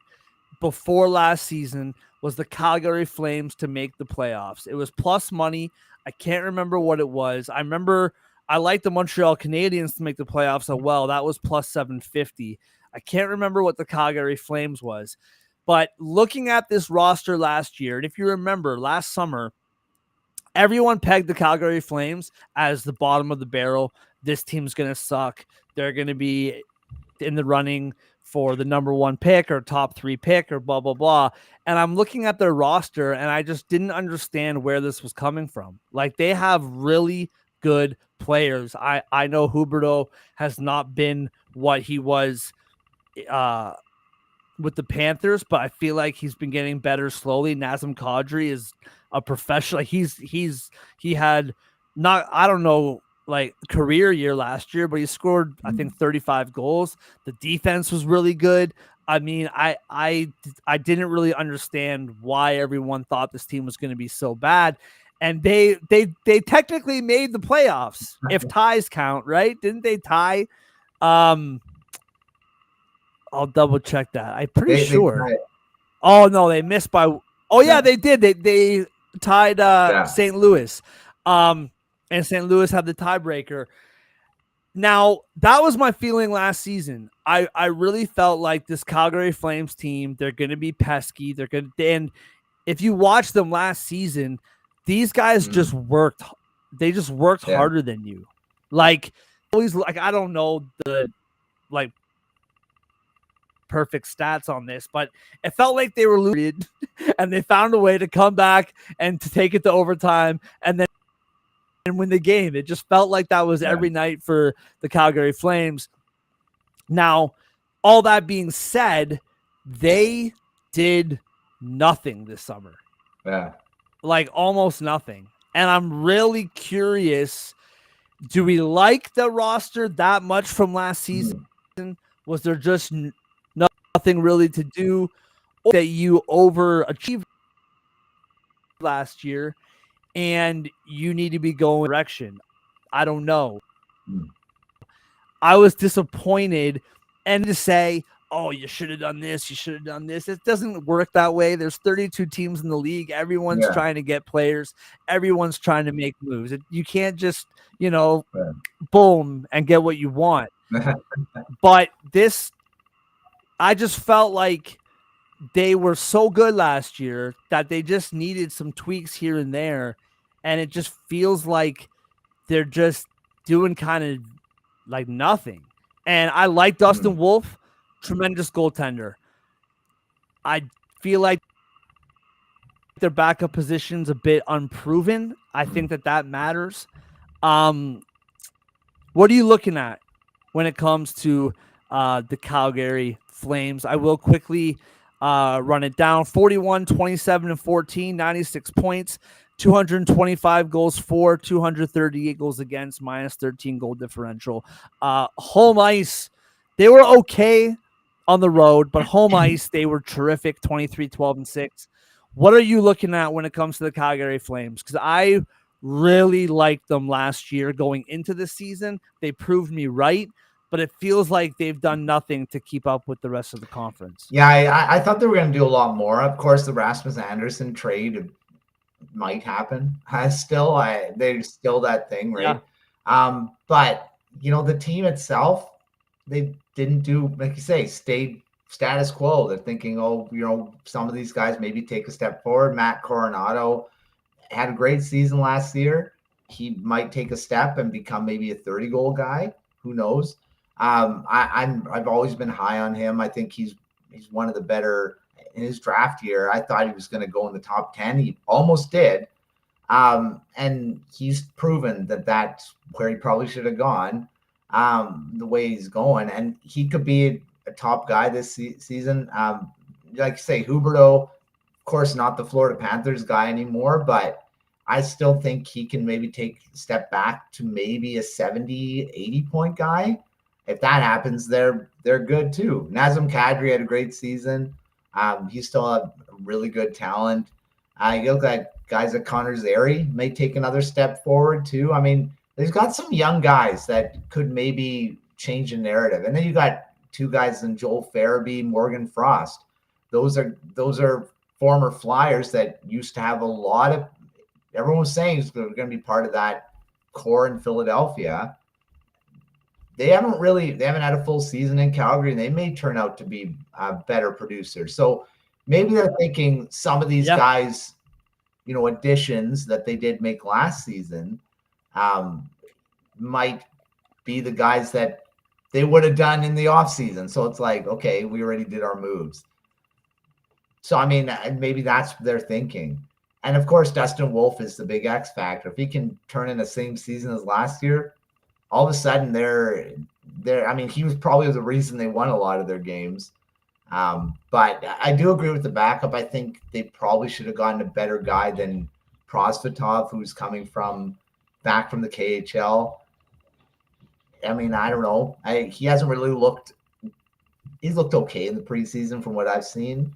before last season was the Calgary Flames to make the playoffs. It was plus money. I can't remember what it was. I remember I liked the Montreal Canadiens to make the playoffs as well. That was plus 750. I can't remember what the Calgary Flames was. But looking at this roster last year, and if you remember last summer, everyone pegged the Calgary Flames as the bottom of the barrel. This team's going to suck. They're going to be in the running for the number 1 pick or top 3 pick or blah, blah, blah. And I'm looking at their roster, and I just didn't understand where this was coming from. Like, they have really good players. I know Huberdeau has not been what he was with the Panthers, but I feel like he's been getting better slowly. Nazem Kadri is a professional. He had not, I don't know, like career year last year, but he scored, I think, 35 goals. The defense was really good. I mean, I didn't really understand why everyone thought this team was going to be so bad. And they technically made the playoffs if ties count, right? Didn't they tie? I'll double check that. I'm pretty sure. Oh no, they missed by. Oh yeah, they did. They tied St. Louis. And St. Louis had the tiebreaker. Now, that was my feeling last season. I really felt like this Calgary Flames team, they're going to be pesky. And if you watch them last season, these guys just worked. They just worked harder than you. Like, always, like, I don't know the like perfect stats on this, but it felt like they were losing and they found a way to come back and to take it to overtime and then win the game. It just felt like that was every night for the Calgary Flames. Now, all that being said, they did nothing this summer. Yeah. Like almost nothing. And I'm really curious, do we like the roster that much from last season? Was there just nothing really to do, or that you overachieved last year and you need to be going direction? I don't know. I was disappointed, and to say, oh, you should have done this, you should have done this. It doesn't work that way. There's 32 teams in the league. Everyone's trying to get players. Everyone's trying to make moves. You can't just, boom, and get what you want. But this, I just felt like they were so good last year that they just needed some tweaks here and there. And it just feels like they're just doing kind of like nothing. And I like Dustin Wolf, tremendous goaltender. I feel like their backup position's a bit unproven. I think that matters. What are you looking at when it comes to the Calgary Flames? I will quickly run it down. 41, 27, and 14, 96 points, 225 goals for, 238 goals against, minus 13 goal differential. Home ice, they were okay on the road, but home ice, they were terrific, 23, 12, and 6. What are you looking at when it comes to the Calgary Flames? Because I really liked them last year going into the season. They proved me right, but it feels like they've done nothing to keep up with the rest of the conference. Yeah, I thought they were going to do a lot more. Of course, the Rasmus Anderson trade might happen. There's still that thing, right? But the team itself, they didn't do, like you say, stayed status quo. They're thinking, oh, some of these guys maybe take a step forward. Matt Coronado had a great season last year. He might take a step and become maybe a 30-goal guy. Who knows? I've always been high on him. I think he's one of the better in his draft year. I thought he was going to go in the top 10. He almost did. And he's proven that that's where he probably should have gone, the way he's going. And he could be a top guy this season. Like you say, Huberdeau, of course, not the Florida Panthers guy anymore, but I still think he can maybe take a step back to maybe a 70, 80-point guy. If that happens, they're good too. Nazem Kadri had a great season. He's still a really good talent. You look at guys like Connor Zary may take another step forward too. I mean, they've got some young guys that could maybe change the narrative. And then you got two guys in Joel Farabee, Morgan Frost. Those are former Flyers that used to have a lot of, everyone was saying is going to be part of that core in Philadelphia. They haven't had a full season in Calgary, and they may turn out to be better producers. So maybe they're thinking some of these guys, additions that they did make last season, might be the guys that they would have done in the offseason. So it's like, okay, we already did our moves. So, I mean, maybe that's their thinking. And of course, Dustin Wolf is the big X factor. If he can turn in the same season as last year, all of a sudden he was probably the reason they won a lot of their games. But I do agree with the backup. I think they probably should have gotten a better guy than Prosvetov, who's coming back from the KHL. I mean, I don't know. He hasn't really he's looked okay in the preseason from what I've seen.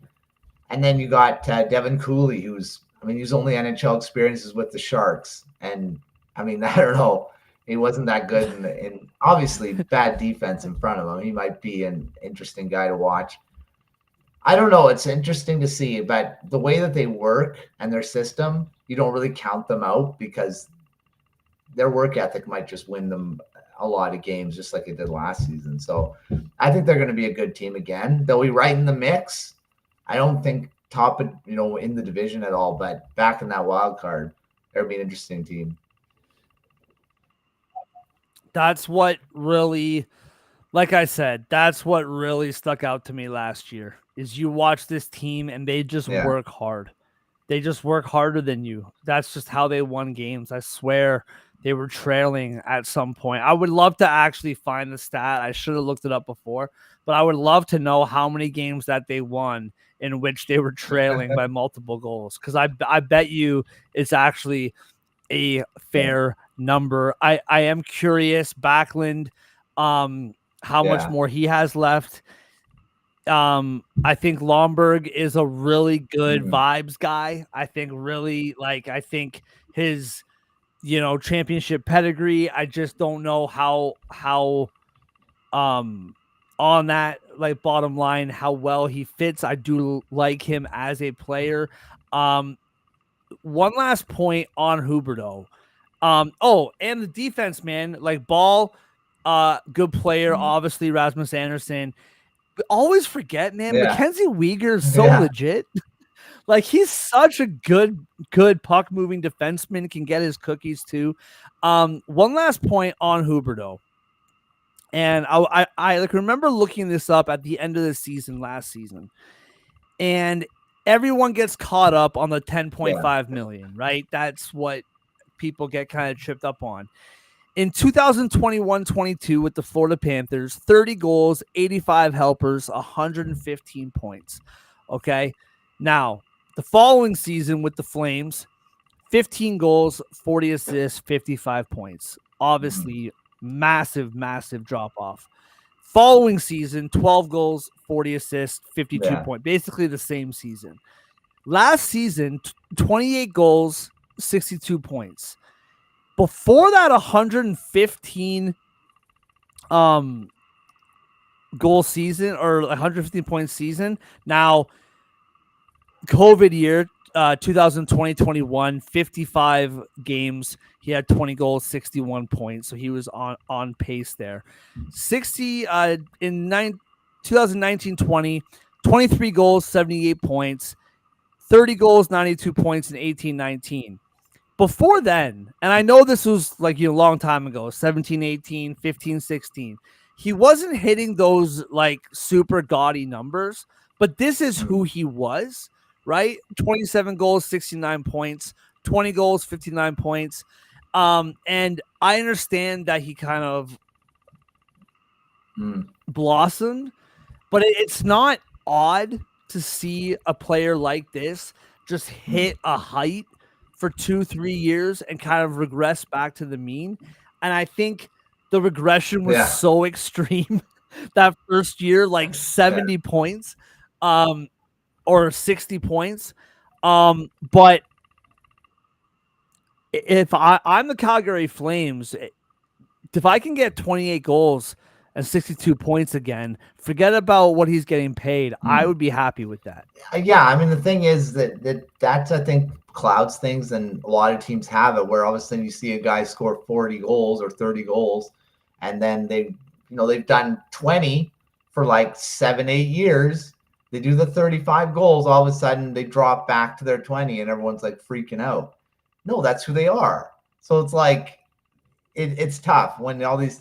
And then you got Devin Cooley, who's only NHL experiences with the Sharks. And I mean, I don't know. He wasn't that good in obviously bad defense in front of him. He might be an interesting guy to watch. I don't know. It's interesting to see, but the way that they work and their system, you don't really count them out because their work ethic might just win them a lot of games, just like it did last season. So I think they're going to be a good team again. They'll be right in the mix. I don't think top, in the division at all, but back in that wild card, they'll be an interesting team. That's what really, like I said, that's what really stuck out to me last year is you watch this team and they just work hard. They just work harder than you. That's just how they won games. I swear they were trailing at some point. I would love to actually find the stat. I should have looked it up before, but I would love to know how many games that they won in which they were trailing by multiple goals. Because I bet you it's actually a fair number. I am curious, Backlund, how much more he has left. I think Lomberg is a really good vibes guy. I think his, championship pedigree. I just don't know how on that, like, bottom line, how well he fits. I do like him as a player. One last point on Huberdeau. And the defense, man, like Ball, good player, obviously Rasmus Anderson. But always forget, man, Mackenzie Weegar is so legit. Like, he's such a good puck moving defenseman, can get his cookies too. One last point on Huberdeau. And I remember looking this up at the end of the season last season. And everyone gets caught up on the 10.5 million, right? That's what people get kind of tripped up on. In 2021-22 with the Florida Panthers, 30 goals, 85 helpers, 115 points. Okay. Now, the following season with the Flames, 15 goals, 40 assists, 55 points. Obviously, massive drop off. Following season, 12 goals, 40 assists, 52 points. Basically the same season. Last season, 28 goals, 62 points. Before that 115 goal season or 115 point season. Now, COVID year, 2020-21, 55 games. He had 20 goals, 61 points. So he was on pace there. 2019-20, 23 goals, 78 points, 30 goals, 92 points in 18-19. Before then, and I know this was like a long time ago, 17-18, 15-16. He wasn't hitting those like super gaudy numbers, but this is who he was, right? 27 goals, 69 points, 20 goals, 59 points. And I understand that he kind of blossomed, but it's not odd to see a player like this just hit a height for 2-3 years and kind of regress back to the mean. And I think the regression was so extreme that first year, like 70 points, or 60 points. But if I'm the Calgary Flames, if I can get 28 goals and 62 points again, forget about what he's getting paid. I would be happy with that. Yeah, I mean, the thing is that's I think clouds things, and a lot of teams have it where all of a sudden you see a guy score 40 goals or 30 goals, and then they've done 20 for like 7-8 years. They do the 35 goals, all of a sudden they drop back to their 20 and everyone's like freaking out. No, that's who they are. So it's like it's tough when all these,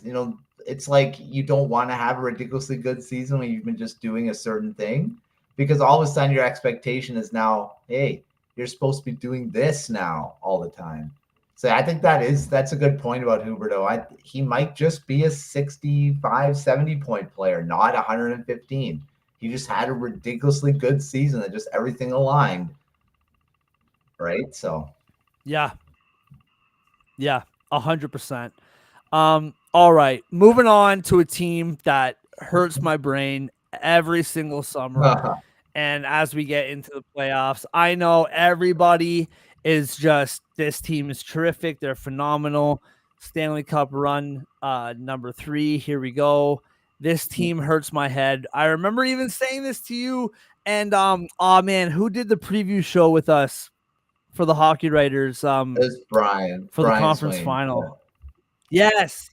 it's like you don't want to have a ridiculously good season when you've been just doing a certain thing, because all of a sudden your expectation is now, hey, you're supposed to be doing this now all the time. So I think that's a good point about Huberdeau. He might just be a 65, 70 point player, not 115. He just had a ridiculously good season that just everything aligned. Right? So yeah, 100%. All right, moving on to a team that hurts my brain every single summer. And as we get into the playoffs, I know everybody is just, this team is terrific. They're phenomenal. Stanley Cup run, number 3. Here we go. This team hurts my head. I remember even saying this to you. And oh man, who did the preview show with us for the Hockey Writers? it was Brian for the conference Swain. final. Yes.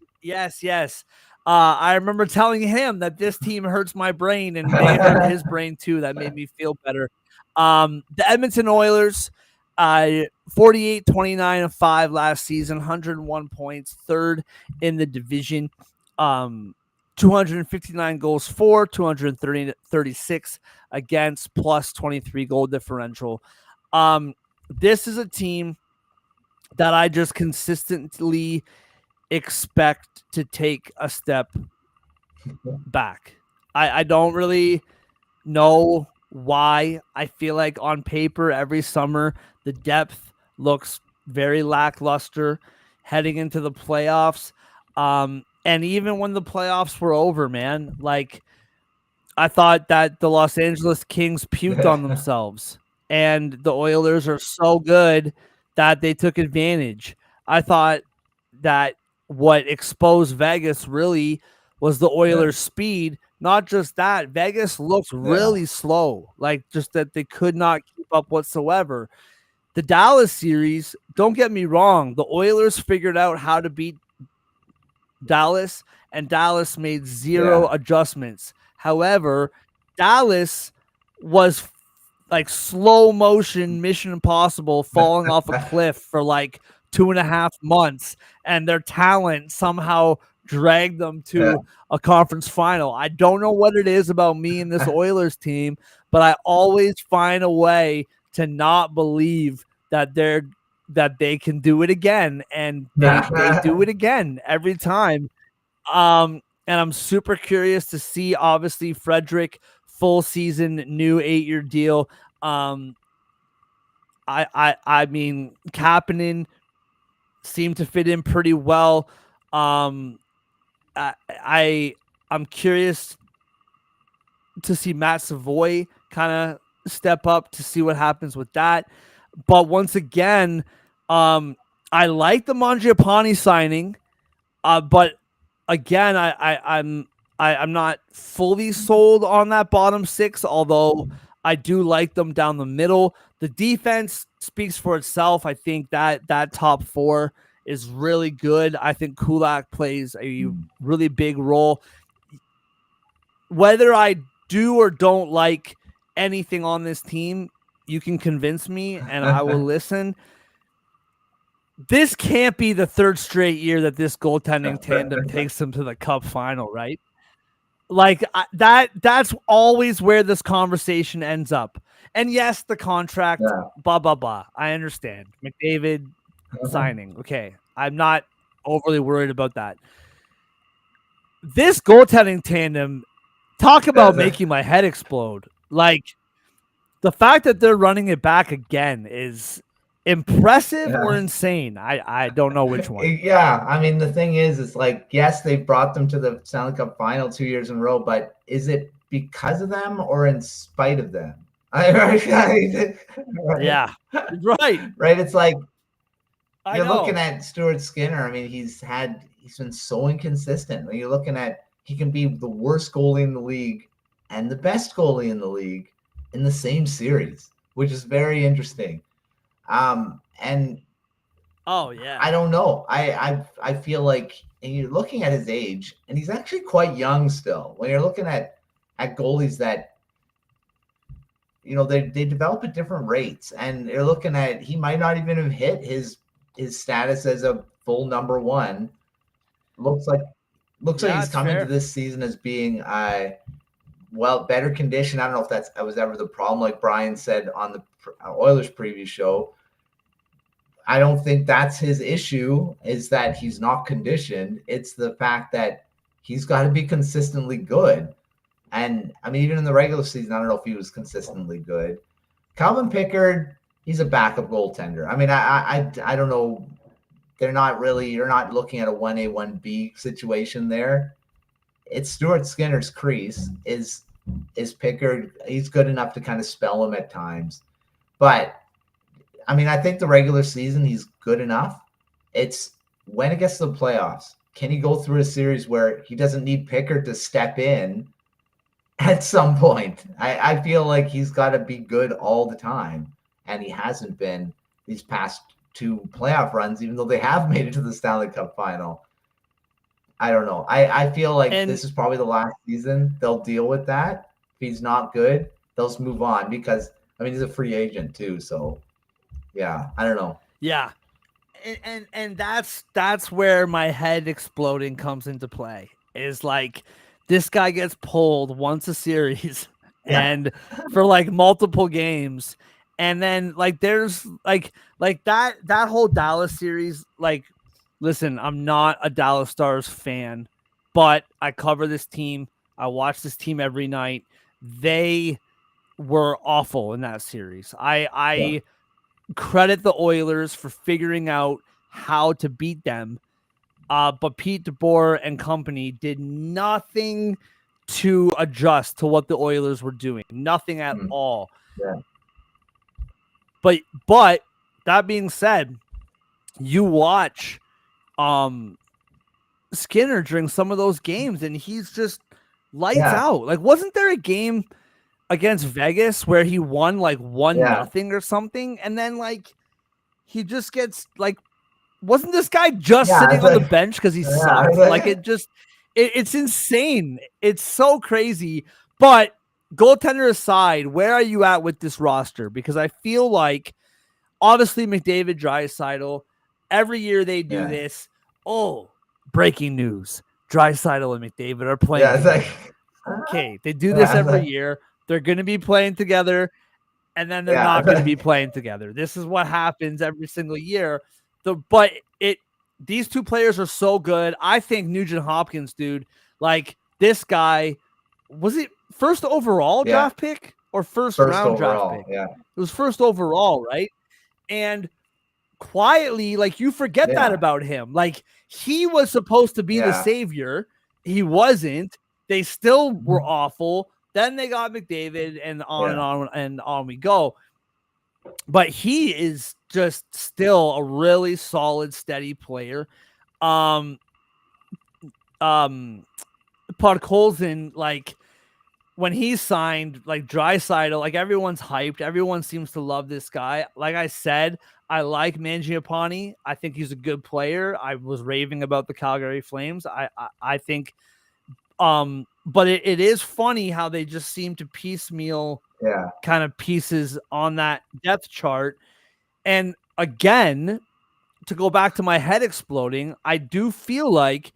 I remember telling him that this team hurts my brain, and they hurt his brain too. That made me feel better. The Edmonton Oilers, 48-29-5 last season, 101 points, 3rd in the division. 259 goals for, 236 against, plus 23 goal differential. This is a team that I just consistently expect to take a step back. I don't really know why. I feel like on paper every summer the depth looks very lackluster heading into the playoffs. And even when the playoffs were over, man, like I thought that the Los Angeles Kings puked on themselves, and the Oilers are so good that they took advantage. I thought that what exposed Vegas really was the Oilers' speed. Not just that, Vegas looks really slow, like just that they could not keep up whatsoever. The Dallas series, don't get me wrong, the Oilers figured out how to beat Dallas, and Dallas made zero adjustments. However, Dallas was like slow motion Mission Impossible falling off a cliff for like 2.5 months, and their talent somehow dragged them to a conference final. I don't know what it is about me and this Oilers team, but I always find a way to not believe that they can do it again, and they do it again every time. And I'm super curious to see, obviously, Frederick, full season, new 8-year deal. I mean, Kapanen seemed to fit in pretty well. I'm curious to see Matt Savoy kind of step up, to see what happens with that. But once again, I like the Mangiapane signing, but again, I'm not fully sold on that bottom 6, although I do like them down the middle. The defense speaks for itself. I think that top 4 is really good. I think Kulak plays a really big role. whether I do or don't like anything on this team, you can convince me and I will listen. This can't be the third straight year that this goaltending tandem takes them to the cup final, right? Like that's always where this conversation ends up. And yes, the contract, Yeah. blah blah blah. I understand. McDavid signing. Okay. I'm not overly worried about that. This goaltending tandem, talk about making my head explode. Like the fact that they're running it back again is impressive or Yeah. insane. I don't know which one. Yeah, I mean the thing is like yes, they brought them to the Stanley Cup final 2 years in a row, but is it because of them or in spite of them? Right? Yeah. Right. Right. It's like I you're looking know. at Stuart Skinner. I mean, he's been so inconsistent. You're looking at he can be the worst goalie in the league and the best goalie in the league in the same series, which is very interesting. And Oh yeah. I don't know. I feel like, and you're looking at his age, and he's actually quite young still. When you're looking at goalies that they develop at different rates, and you're looking at he might not even have hit his status as a full number one. Looks like Yeah, he's it's come into fair. this season as being better that I don't know if that was ever the problem, like Brian said on the Oilers preview show. I don't think that's his issue, is that he's not conditioned. It's the fact that he's got to be consistently good. And I mean, even in the regular season, I don't know if he was consistently good. Calvin Pickard, he's a backup goaltender. I mean, I don't know. You're not looking at a 1A, 1B situation there. It's Stuart Skinner's crease. Is Pickard, he's good enough to kind of spell him at times. But I mean, I think the regular season he's good enough. It's when it gets to the playoffs, can he go through a series where he doesn't need Pickard to step in at some point? I feel like he's got to be good all the time, and he hasn't been these past two playoff runs, even though they have made it to the Stanley Cup final. I don't know. I feel like And this is probably the last season they'll deal with that. If he's not good, they'll just move on because, I mean, he's a free agent too. So, yeah, I don't know. yeah. And that's where my head exploding comes into play. Is like this guy gets pulled once a series Yeah. and for like multiple games. And then like there's like that whole Dallas series, like listen, I'm not a Dallas Stars fan, but I cover this team. I watch this team every night. They were awful in that series. Yeah. I credit the Oilers for figuring out how to beat them. But Pete DeBoer and company did nothing to adjust to what the Oilers were doing. Nothing at all. Yeah. But that being said, you watch Skinner during some of those games and he's just lights out. Like wasn't there a game against Vegas where he won like 1-0 or something, and then like he just gets like, wasn't this guy just sitting on the bench because he sucked? Like it's insane. It's so crazy. But goaltender aside, where are you at with this roster? Because I feel like obviously McDavid, Draisaitl, every year they do this. Oh, breaking news: Draisaitl and McDavid are playing. Yeah, it's like okay, they do this every year. They're going to be playing together, and then they're not going to be playing together. This is what happens every single year. But these two players are so good. I think Nugent Hopkins, dude, like this guy, was it first overall draft pick or first round overall, draft pick? Yeah, it was first overall, right? And quietly, like you forget that about him. Like he was supposed to be the savior. He wasn't. They still were awful. Then they got McDavid, and on we go. But he is just still a really solid, steady player. Podkolzin, like when he signed, like Draisaitl, like everyone's hyped. Everyone seems to love this guy. Like I said, I like Mangiapane. I think he's a good player. I was raving about the Calgary Flames. I think but it is funny how they just seem to piecemeal kind of pieces on that depth chart. And again, to go back to my head exploding, I do feel like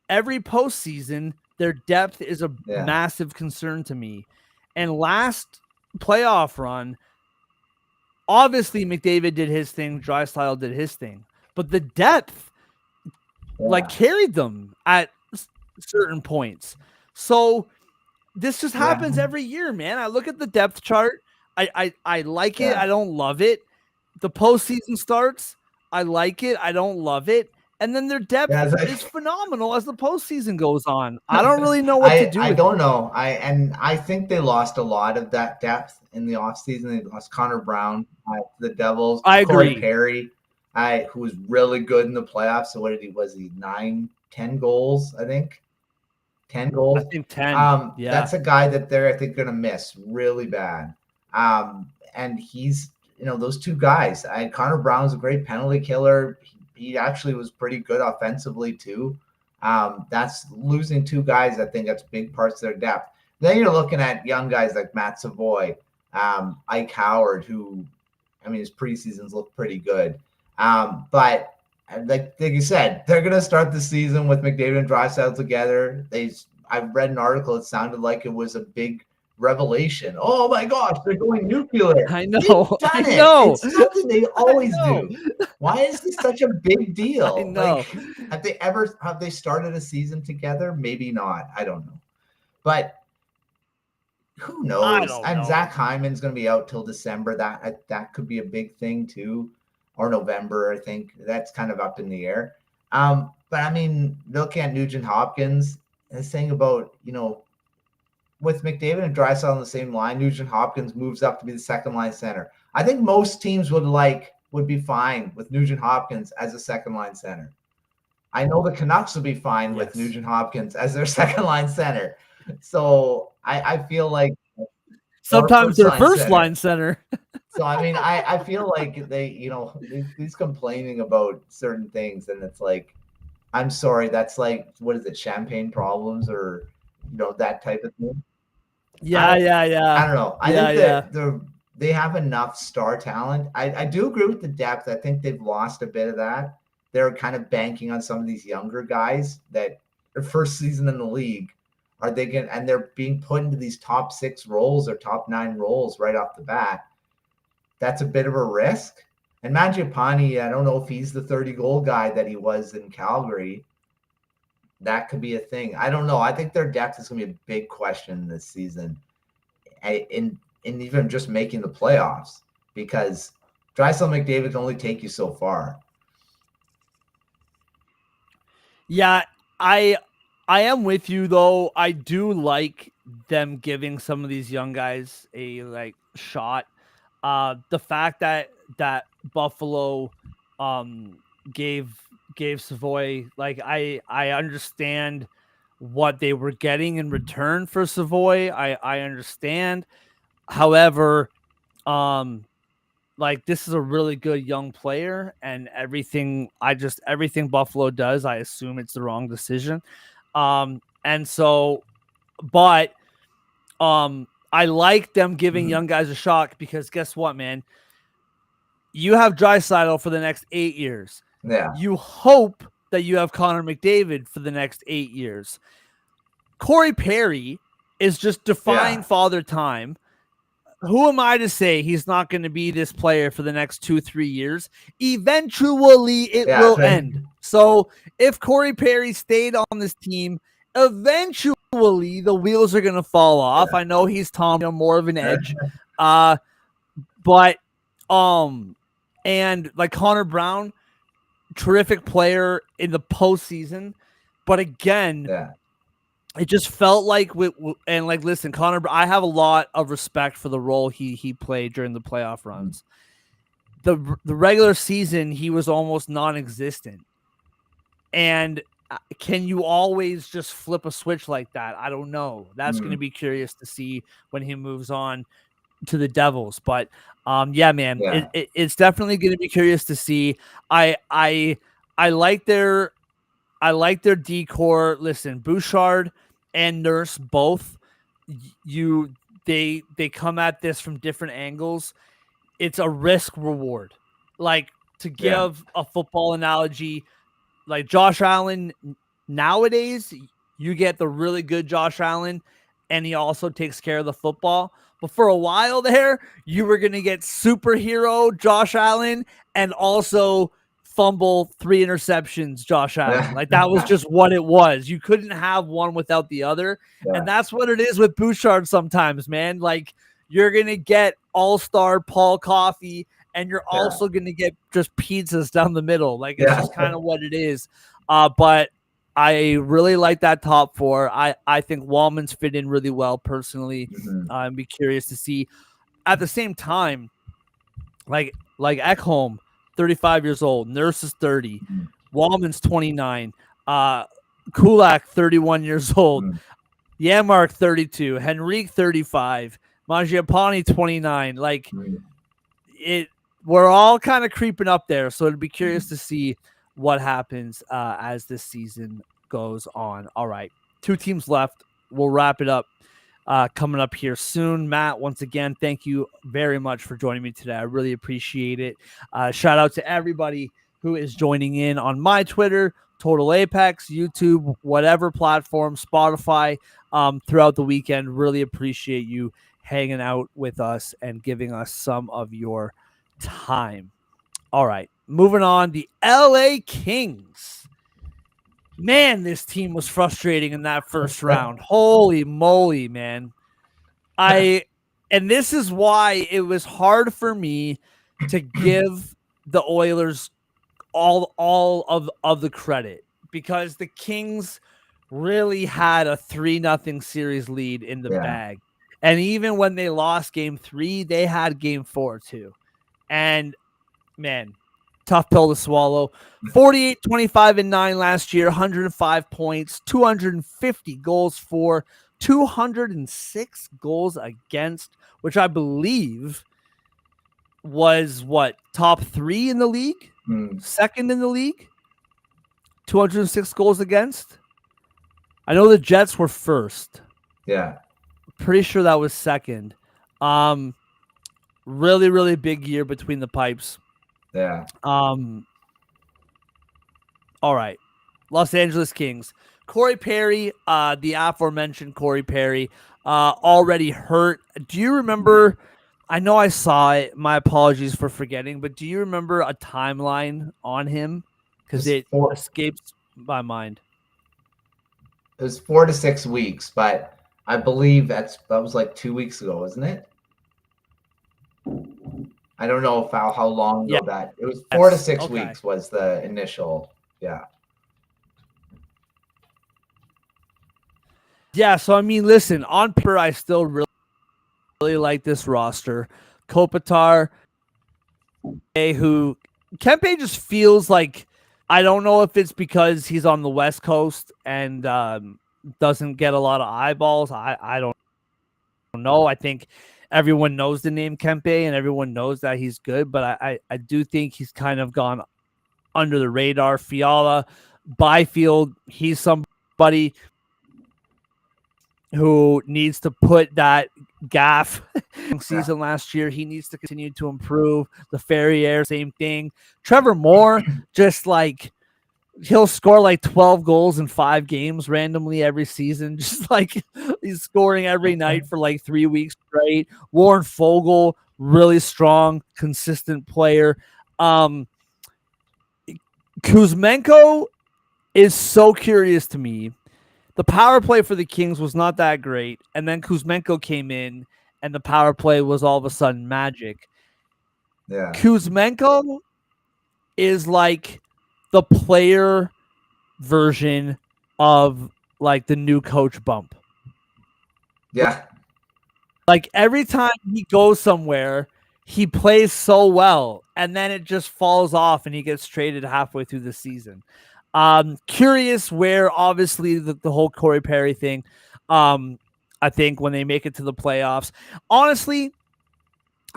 every postseason, their depth is a massive concern to me. And last playoff run, obviously McDavid did his thing, Draisaitl did his thing, but the depth like carried them at certain points. So this just happens every year, man. I look at the depth chart. I like it. I don't love it. The postseason starts. I like it. I don't love it. And then their depth is phenomenal as the postseason goes on. I don't really know what to do. I don't know. I think they lost a lot of that depth in the offseason. They lost Connor Brown to the Devils. I agree. Corey Perry, who was really good in the playoffs. So was he 9-10 goals, I think? 10 goals? I think 10. That's a guy that they're, I think, going to miss really bad. And he's, those two guys. Connor Brown's a great penalty killer. He actually was pretty good offensively too. That's losing two guys. I think that's big parts of their depth. Then you're looking at young guys like Matt Savoy, Ike Howard, who, his preseasons look pretty good. But like you said, they're going to start the season with McDavid and Draisaitl together. I've read an article. It sounded like it was a big revelation. Oh my gosh, they're going nuclear. I know. I know. It's something they always do. Why is this such a big deal? I know. Like, have they started a season together? Maybe not. I don't know. But who knows? And Zach Hyman's going to be out till December. That could be a big thing too, or November. I think that's kind of up in the air. But looking at Nugent Hopkins and saying about, with McDavid and Draisaitl on the same line, Nugent Hopkins moves up to be the second line center. I think most teams would be fine with Nugent Hopkins as a second line center. I know the Canucks would be fine with Nugent Hopkins as their second line center. So I feel like sometimes their first line center. So I feel like they, he's complaining about certain things, and it's like, I'm sorry, that's like, what is it, champagne problems or that type of thing. Yeah. I don't know. I think that they have enough star talent. I do agree with the depth. I think they've lost a bit of that. They're kind of banking on some of these younger guys that their first season in the league and they're being put into these top 6 roles or top 9 roles right off the bat. That's a bit of a risk. And Mangiapane, I don't know if he's the 30-goal guy that he was in Calgary. That could be a thing. I don't know. I think their depth is going to be a big question this season, in even just making the playoffs, because Draisaitl and McDavid can only take you so far. Yeah, I am with you though. I do like them giving some of these young guys a shot. The fact that Buffalo gave Savoy, I understand what they were getting in return for Savoy. I understand. However, this is a really good young player, and everything Buffalo does, I assume it's the wrong decision. And so, but I like them giving young guys a shot, because guess what, man? You have Draisaitl for the next 8 years. Yeah. You hope that you have Connor McDavid for the next 8 years. Corey Perry is just defying father time. Who am I to say he's not going to be this player for the next 2-3 years? Eventually, it will end. So if Corey Perry stayed on this team, eventually the wheels are going to fall off. I know he's more of an edge. But and like Connor Brown, terrific player in the postseason, but again, it just felt like listen, Connor, I have a lot of respect for the role he played during the playoff runs. The regular season, he was almost non-existent. And can you always just flip a switch like that? I don't know. That's going to be curious to see when he moves on to the Devils. But it's definitely going to be curious to see. I like their decor. Listen, Bouchard and Nurse both, they come at this from different angles. It's a risk reward. Like, to give a football analogy, like Josh Allen nowadays, you get the really good Josh Allen, and he also takes care of the football. But for a while there, you were going to get superhero Josh Allen and also fumble 3 interceptions Josh Allen. Like, that was just what it was. You couldn't have one without the other. Yeah. And that's what it is with Bouchard sometimes, man. Like, you're going to get all-star Paul Coffey, and you're also going to get just pizzas down the middle. Like, it's just kind of what it is. But I really like that top 4. I think Wallman's fit in really well personally. I'd be curious to see. At the same time, like Ekholm, 35 years old. Nurse is 30. Wallman's 29. Kulak, 31 years old. Yamark, 32. Henrique, 35. Mangiapane, 29. Like, we're all kind of creeping up there. So it'd be curious to see what happens as this season goes on. All right. 2 teams left. We'll wrap it up coming up here soon. Matt, once again, thank you very much for joining me today. I really appreciate it. Shout out to everybody who is joining in on my Twitter, Total Apex, YouTube, whatever platform, Spotify, throughout the weekend. Really appreciate you hanging out with us and giving us some of your time. All right, moving on. The LA Kings. Man, this team was frustrating in that first round. Holy moly, man. And this is why it was hard for me to give the Oilers all of the credit, because the Kings really had a 3-0 series lead in the bag. And even when they lost game 3, they had game 4 too. And man, tough pill to swallow. 48, 25, and 9 last year, 105 points, 250 goals for, 206 goals against, which I believe was top 3 in the league? Second in the league? 206 goals against? I know the Jets were first. Yeah. Pretty sure that was second. Really, really big year between the pipes. Yeah. All right. Los Angeles Kings. Corey Perry, the aforementioned Corey Perry, already hurt. Do you remember? I know I saw it. My apologies for forgetting, but do you remember a timeline on him? Because it escapes my mind. It was 4 to 6 weeks, but I believe that was like 2 weeks ago, wasn't it? I don't know how long ago that. It was 4 to 6 weeks was the initial. Yeah. Yeah, so I mean, listen, on paper, I still really like this roster. Kopitar, who Kempe just feels like, I don't know if it's because he's on the West Coast and doesn't get a lot of eyeballs. I don't know. I think everyone knows the name Kempe and everyone knows that he's good, but I do think he's kind of gone under the radar. Fiala, Byfield, he's somebody who needs to put that gaff season last year. He needs to continue to improve. The Ferrier, same thing. Trevor Moore, just like, he'll score like 12 goals in 5 games randomly every season. Just like he's scoring every night for like 3 weeks straight. Warren Fogle, really strong, consistent player. Kuzmenko is so curious to me. The power play for the Kings was not that great, and then Kuzmenko came in, and the power play was all of a sudden magic. Yeah. Kuzmenko is like the player version of like the new coach bump. Yeah. Like every time he goes somewhere, he plays so well, and then it just falls off and he gets traded halfway through the season. Curious where obviously the whole Corey Perry thing, I think when they make it to the playoffs, honestly,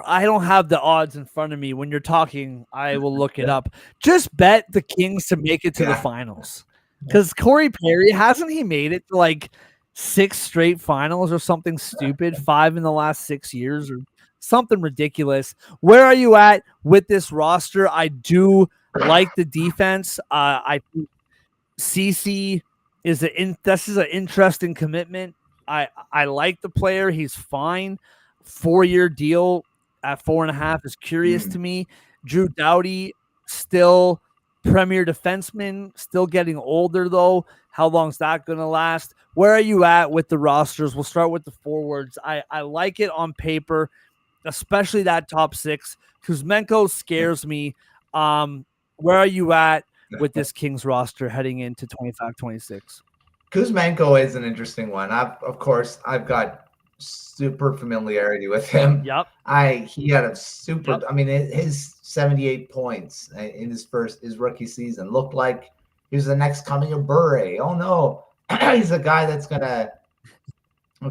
I don't have the odds in front of me. When you're talking, I will look it up. Just bet the Kings to make it to the finals. Because Corey Perry, hasn't he made it to like 6 straight finals or something stupid, 5 in the last 6 years or something ridiculous. Where are you at with this roster? I do like the defense. I think CC this is an interesting commitment. I like the player. He's fine. 4-year deal at 4.5 is curious to me. Drew Doughty, still premier defenseman, still getting older though. How long's that going to last? Where are you at with the rosters? We'll start with the forwards. I like it on paper, especially that top 6. Kuzmenko scares me. Where are you at with this Kings roster heading into 25-26? Kuzmenko is an interesting one. Of course, I've got super familiarity with him. Yep. He had a super. Yep. I mean, his 78 points in his rookie season looked like he was the next coming of Bure. Oh no, he's a guy that's gonna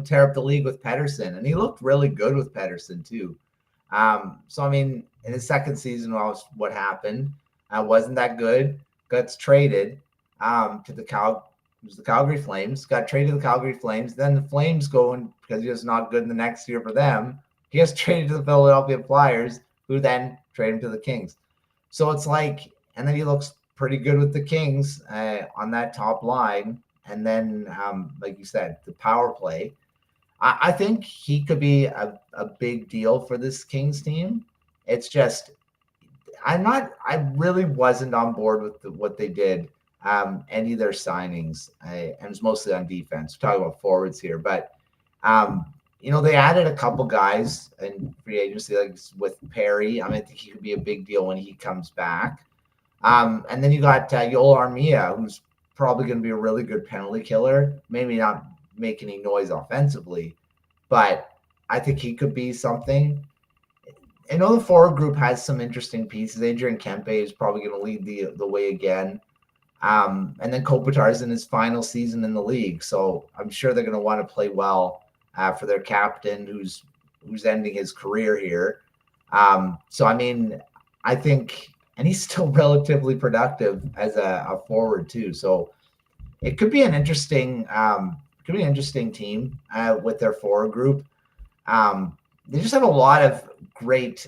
tear up the league with Pettersson, and he looked really good with Pettersson too. So I mean, in his second season, what happened? Wasn't that good. Gets traded to the Calgary Flames. Got traded to the Calgary Flames. Then the Flames going because he was not good in the next year for them. He gets traded to the Philadelphia Flyers, who then trade him to the Kings. So it's like, and then he looks pretty good with the Kings on that top line. And then, like you said, the power play. I think he could be a big deal for this Kings team. It's just, I really wasn't on board with what they did. Any of their signings, and it's mostly on defense. We're talking about forwards here, but they added a couple guys in free agency, like with Perry. I think he could be a big deal when he comes back. And then you got Yoel Armia, who's probably going to be a really good penalty killer. Maybe not make any noise offensively, but I think he could be something. I know the forward group has some interesting pieces. Adrian Kempe is probably going to lead the way again. And then Kopitar's in his final season in the league. So I'm sure they're going to want to play well for their captain who's ending his career here. So, I mean, I think, and he's still relatively productive as a forward too. So it could be an interesting team with their forward group. They just have a lot of great,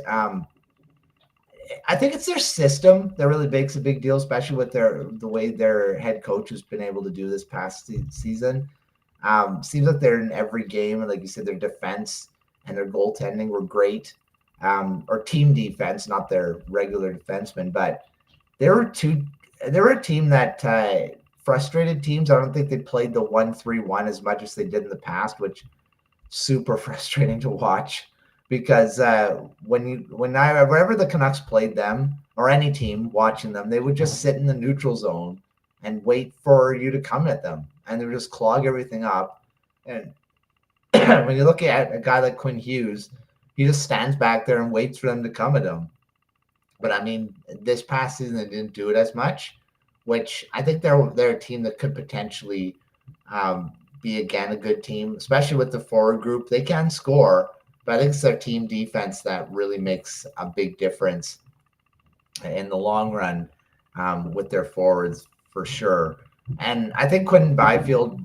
I think it's their system that really makes a big deal, especially with the way their head coach has been able to do this past season. Seems like they're in every game, and like you said, their defense and their goaltending were great, or team defense, not their regular defensemen. But they were a team that frustrated teams. I don't think they played the 1-3-1 as much as they did in the past, which super frustrating to watch. Because whenever the Canucks played them or any team watching them, they would just sit in the neutral zone and wait for you to come at them, and they would just clog everything up. And when you look at a guy like Quinn Hughes, he just stands back there and waits for them to come at him. But I mean, this past season they didn't do it as much, which I think they're a team that could potentially be again a good team, especially with the forward group. They can score. But I think it's their team defense that really makes a big difference in the long run with their forwards for sure. And I think Quentin Byfield,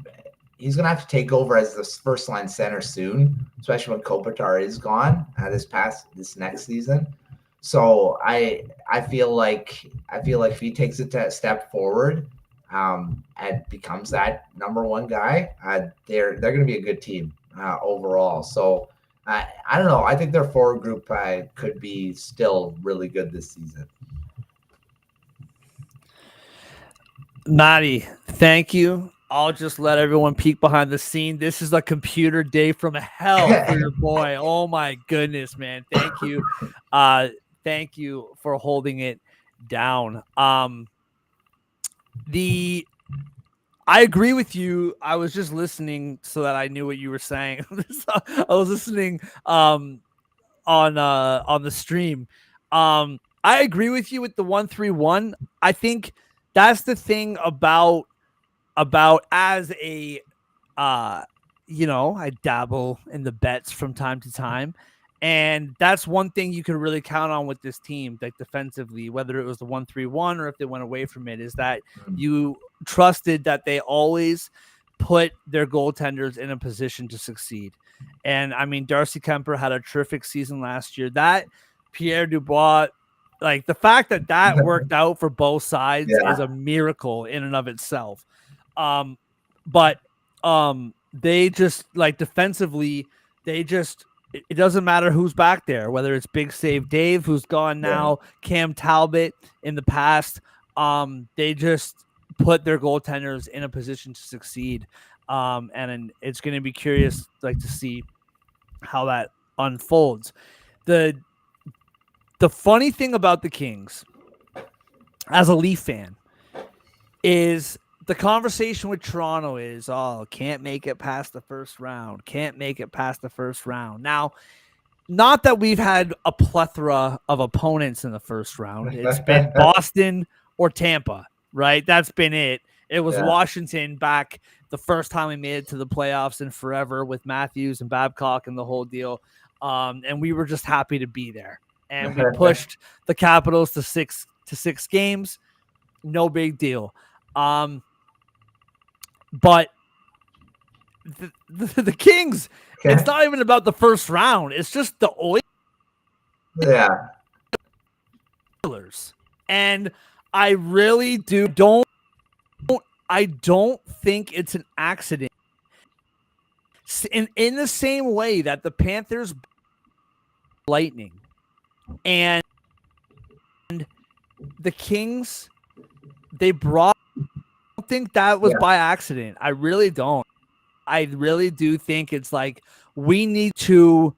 he's going to have to take over as the first line center soon, especially when Kopitar is gone this next season. So I feel like if he takes it a step forward and becomes that number one guy, they're going to be a good team overall. So. I don't know. I think their forward group could be still really good this season. Matty, thank you. I'll just let everyone peek behind the scene. This is a computer day from hell for your boy. Oh my goodness, man. Thank you. Thank you for holding it down. I agree with you. I was just listening so that I knew what you were saying. I was listening on the stream. I agree with you with the 1-3-1. I think that's the thing about as a I dabble in the bets from time to time. And that's one thing you can really count on with this team, like defensively, whether it was the 1-3-1 or if they went away from it, is that you trusted that they always put their goaltenders in a position to succeed. And I mean, Darcy Kemper had a terrific season last year. That Pierre Dubois, like the fact that that worked out for both sides is a miracle in and of itself. But they just like defensively, they just it doesn't matter who's back there, whether it's Big Save Dave, who's gone now, Cam Talbot in the past. They just put their goaltenders in a position to succeed. And it's going to be curious, like, to see how that unfolds. The funny thing about the Kings, as a Leaf fan, is the conversation with Toronto is, can't make it past the first round. Can't make it past the first round. Now, not that we've had a plethora of opponents in the first round. It's been Boston or Tampa, right? That's been it. It was Washington back the first time we made it to the playoffs in forever with Matthews and Babcock and the whole deal. And we were just happy to be there. And we pushed the Capitals to six games. No big deal. But the Kings, it's not even about the first round. It's just the Oilers. Yeah. And I really I don't think it's an accident. In the same way that the Panthers Lightning and the Kings, they brought, I don't think that was by accident. I really don't. I really do think it's like we need to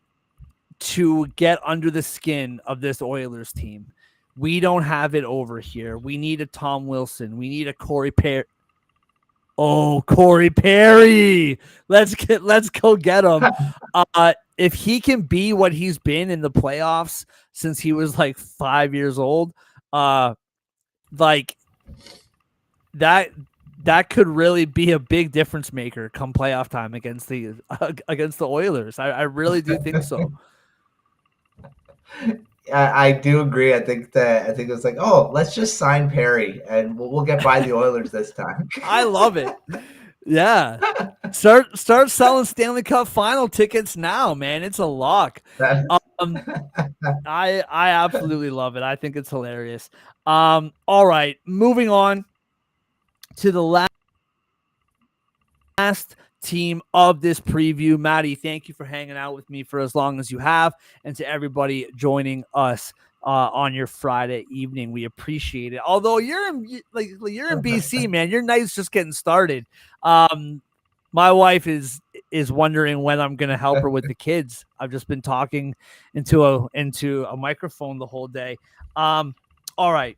get under the skin of this Oilers team. We don't have it over here. We need a Tom Wilson. We need a Corey Perry. Oh, Corey Perry. Let's go get him. If he can be what he's been in the playoffs since he was like 5 years old, like that could really be a big difference maker come playoff time against the Oilers. I really do think so. I do agree. I think it was like, let's just sign Perry and we'll get by the Oilers this time. I love it. Yeah. Start selling Stanley Cup final tickets now, man. It's a lock. I absolutely love it. I think it's hilarious. All right, moving on to the last team of this preview. Maddie, thank you for hanging out with me for as long as you have, and to everybody joining us on your Friday evening. We appreciate it. Although you're in BC, man, your night's just getting started. My wife is wondering when I'm going to help her with the kids. I've just been talking into a microphone the whole day. All right.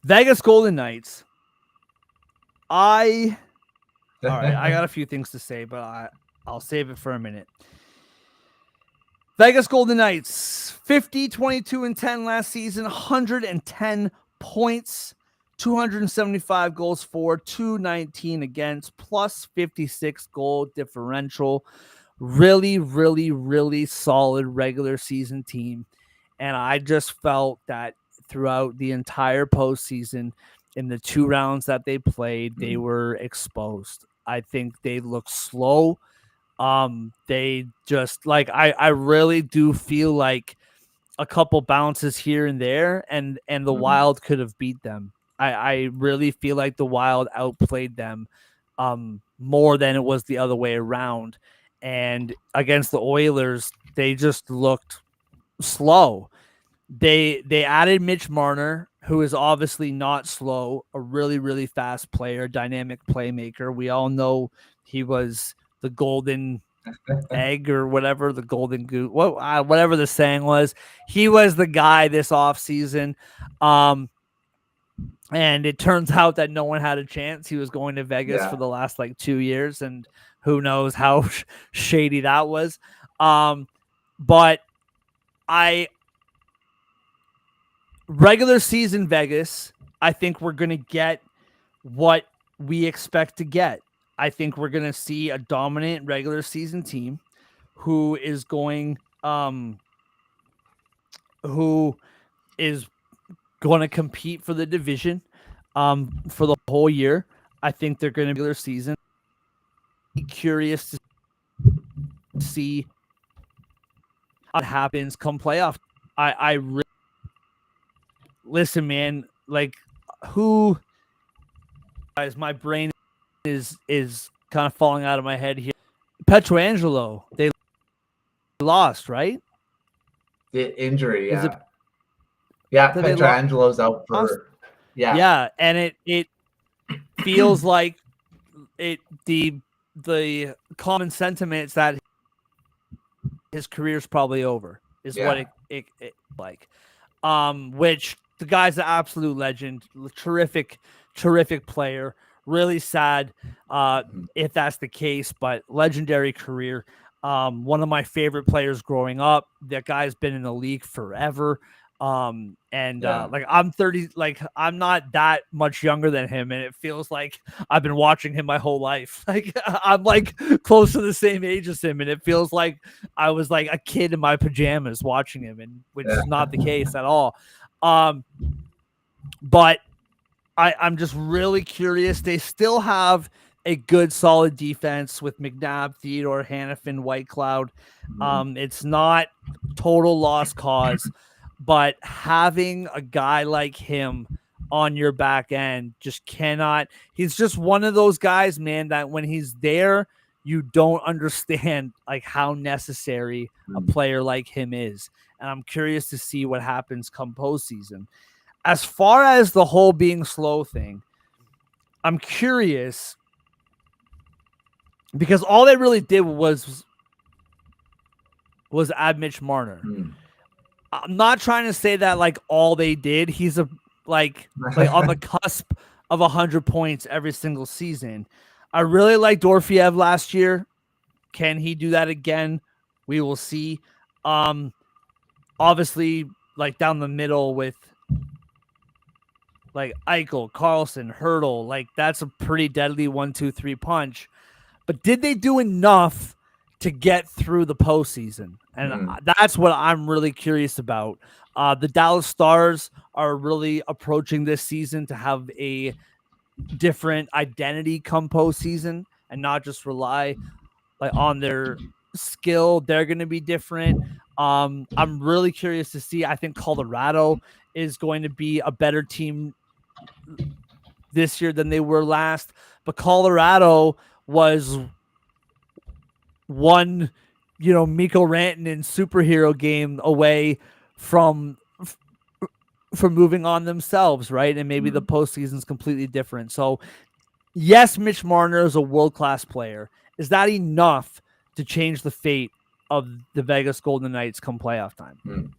Vegas Golden Knights. All right, I got a few things to say, but I'll save it for a minute. Vegas Golden Knights, 50, 22, and 10 last season, 110 points, 275 goals for, 219 against, plus 56 goal differential. Really, really, really solid regular season team. And I just felt that throughout the entire postseason, in the 2 rounds that they played, they were exposed. I think they look slow. They just like I really do feel like a couple bounces here and there, and the Wild could have beat them. I really feel like the Wild outplayed them more than it was the other way around. And against the Oilers, they just looked slow. They added Mitch Marner, who is obviously not slow, a really, really fast player, dynamic playmaker. We all know he was the golden egg or whatever, the golden goose, whatever the saying was. He was the guy this offseason. And it turns out that no one had a chance. He was going to Vegas for the last 2 years, and who knows how shady that was. But regular season Vegas, I think we're going to get what we expect to get. I think we're going to see a dominant regular season team who is going to compete for the division for the whole year. I think they're going to be their season. Curious to see what happens come playoff. I really, listen, man. Like, who? Guys, my brain is kind of falling out of my head here. Petrangelo, they lost, right? The injury, Is it yeah. Yeah, that they lost? Petrangelo's out for Yeah, and it feels like the common sentiment is that his career's probably over. Is what it like. Which the guy's an absolute legend, terrific player. Really sad if that's the case, but legendary career. One of my favorite players growing up. That guy's been in the league forever. Like I'm 30, like I'm not that much younger than him, and it feels like I've been watching him my whole life. Like I'm like close to the same age as him, and it feels like I was like a kid in my pajamas watching him, and which is not the case at all. But I'm just really curious. They still have a good, solid defense with McNabb, Theodore, Hannafin, Whitecloud. It's not total lost cause, but having a guy like him on your back end just cannot. He's just one of those guys, man, that when he's there, you don't understand like how necessary a player like him is. And I'm curious to see what happens come postseason. As far as the whole being slow thing, I'm curious because all they really did was add Mitch Marner. I'm not trying to say that like all they did. He's a like on the cusp of 100 points every single season. I really liked Dorfiev last year. Can he do that again? We will see. Obviously, like down the middle with like Eichel, Carlson, Hurdle, like that's a pretty deadly 1-2-3 punch. But did they do enough to get through the postseason? And that's what I'm really curious about. The Dallas Stars are really approaching this season to have a different identity come postseason and not just rely like on their skill. They're going to be different. I'm really curious to see. I think Colorado is going to be a better team this year than they were last, but Colorado was one, Mikko Rantanen superhero game away from moving on themselves, right? And maybe the postseason is completely different. So, yes, Mitch Marner is a world-class player. Is that enough to change the fate of the Vegas Golden Knights come playoff time?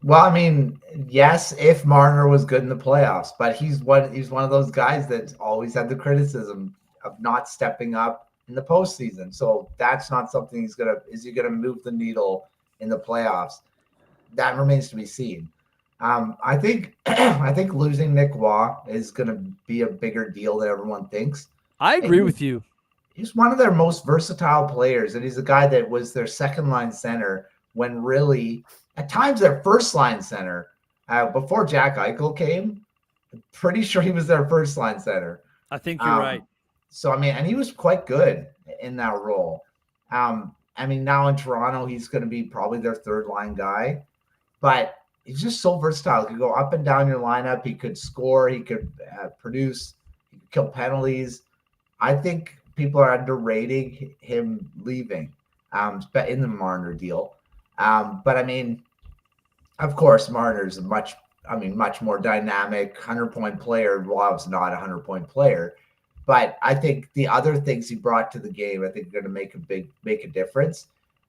Well, I mean, yes, if Marner was good in the playoffs, but he's one of those guys that's always had the criticism of not stepping up in the postseason. So that's not something is he gonna move the needle in the playoffs? That remains to be seen. I think losing Nick Waugh is gonna be a bigger deal than everyone thinks. I agree with you. He's one of their most versatile players, and he's a guy that was their second line center when really at times their first line center. Before Jack Eichel came, I'm pretty sure he was their first line center. I think you're right. So, I mean, and he was quite good in that role. I mean, now in Toronto, he's going to be probably their third line guy, but he's just so versatile. He could go up and down your lineup. He could score. He could produce. He could kill penalties. I think people are underrating him leaving in the Marner deal. But I mean, of course, Marner's much more dynamic 100-point player. Waugh's not a 100-point player, but I think the other things he brought to the game, I think, are going to make a difference.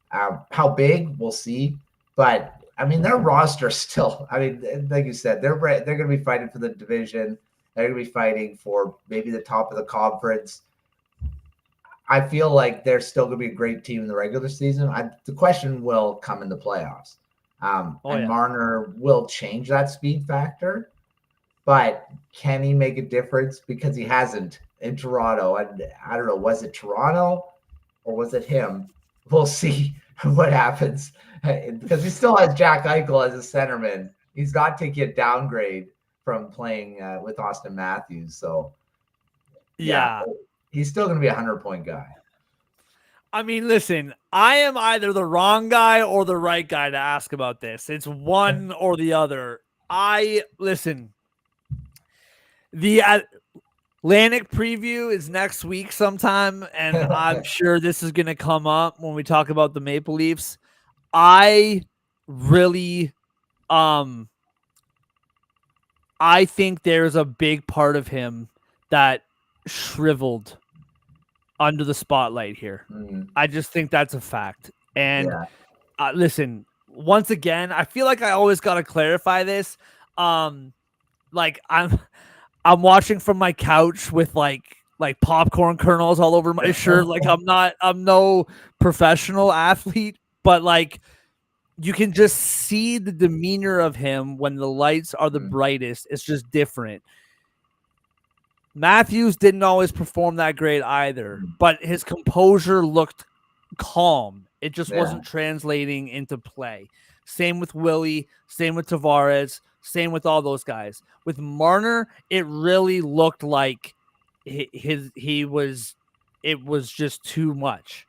How big, we'll see. But I mean, their roster still. I mean, like you said, they're going to be fighting for the division. They're going to be fighting for maybe the top of the conference. I feel like they're still going to be a great team in the regular season. The question will come in the playoffs. Marner will change that speed factor, but can he make a difference? Because he hasn't in Toronto. And I don't know, was it Toronto or was it him? We'll see what happens, because he still has Jack Eichel as a centerman. He's not taking a downgrade from playing with Austin Matthews. So Yeah. He's still going to be a 100-point guy. I mean, listen, I am either the wrong guy or the right guy to ask about this. It's one or the other. Listen, the Atlantic preview is next week sometime, and I'm sure this is going to come up when we talk about the Maple Leafs. I really, I think there's a big part of him that shriveled under the spotlight here. I just think that's a fact. And listen, once again, I feel like I always got to clarify this. Like I'm watching from my couch with like popcorn kernels all over my shirt. Like I'm no professional athlete, but like you can just see the demeanor of him when the lights are the brightest. It's just different. Matthews didn't always perform that great either, but his composure looked calm. It just wasn't translating into play. Same with Willie, same with Tavares, same with all those guys. With Marner, it really looked like it was just too much.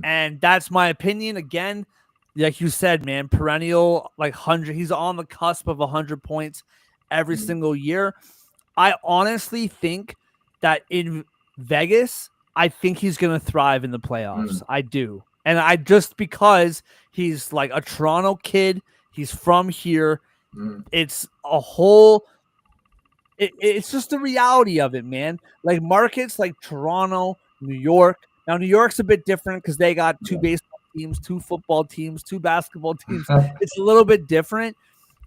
And that's my opinion. Again, like you said, man, perennial, like 100. He's on the cusp of 100 points every single year. I honestly think that in Vegas, I think he's going to thrive in the playoffs. I do. And I just because he's like a Toronto kid, he's from here. It's a whole it's just the reality of it, man. Like markets like Toronto, New York. Now New York's a bit different because they got 2 baseball teams, 2 football teams, 2 basketball teams. It's a little bit different,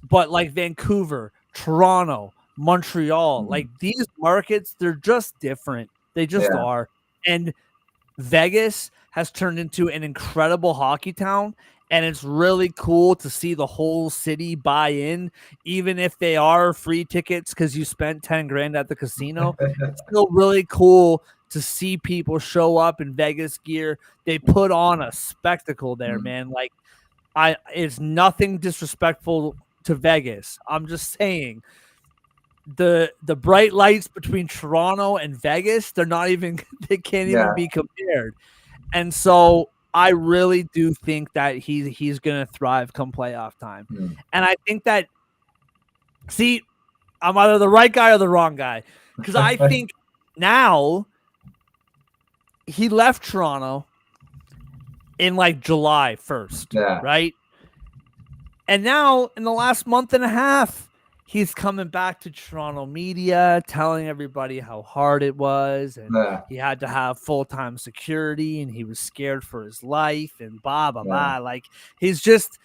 but like Vancouver, Toronto, Montreal, like these markets, they're just different. They just are. And Vegas has turned into an incredible hockey town, and it's really cool to see the whole city buy in, even if they are free tickets because you spent 10 grand at the casino. It's still really cool to see people show up in Vegas gear. They put on a spectacle there, man. Like it's nothing disrespectful to Vegas. I'm just saying the bright lights between Toronto and Vegas, they can't even be compared. And so I really do think that he's going to thrive come playoff time. And I think that, see, I'm either the right guy or the wrong guy. Because I think now he left Toronto in like July 1st, right? And now in the last month and a half, he's coming back to Toronto media, telling everybody how hard it was, and he had to have full-time security, and he was scared for his life, and blah, blah, blah. Like, he's just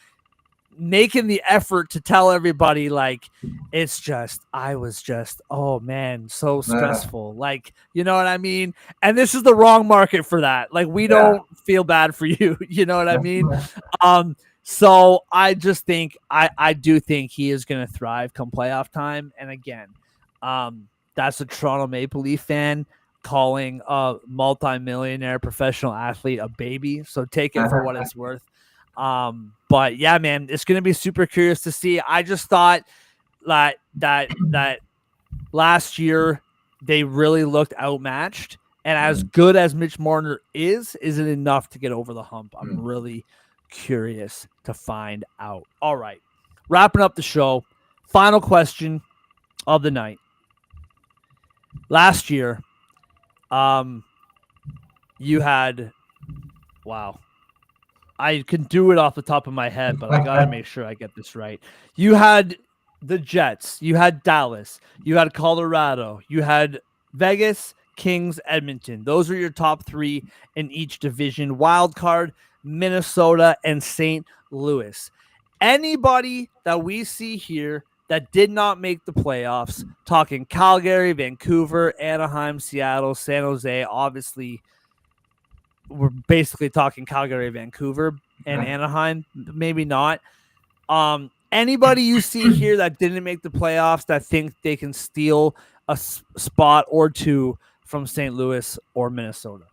making the effort to tell everybody, like, I was just, oh, man, so stressful. Like, you know what I mean? And this is the wrong market for that. Like, we don't feel bad for you. You know what I mean? So I just think I do think he is going to thrive come playoff time. And again, that's a Toronto Maple Leaf fan calling a multi-millionaire professional athlete a baby. So take it for what it's worth. But yeah, man, it's going to be super curious to see. I just thought that last year they really looked outmatched. And as good as Mitch Marner is it enough to get over the hump? I'm really curious to find out. All right, wrapping up the show. Final question of the night. Last year, you had, wow, I can do it off the top of my head, but I gotta make sure I get this right. You had the Jets, you had Dallas, you had Colorado, you had Vegas, Kings, Edmonton. Those are your top 3 in each division. Wild card, Minnesota, and St. Louis. Anybody that we see here that did not make the playoffs, talking Calgary, Vancouver, Anaheim, Seattle, San Jose, obviously we're basically talking Calgary, Vancouver, and Anaheim, maybe not. Anybody you see here that didn't make the playoffs that think they can steal a spot or 2 from St. Louis or Minnesota?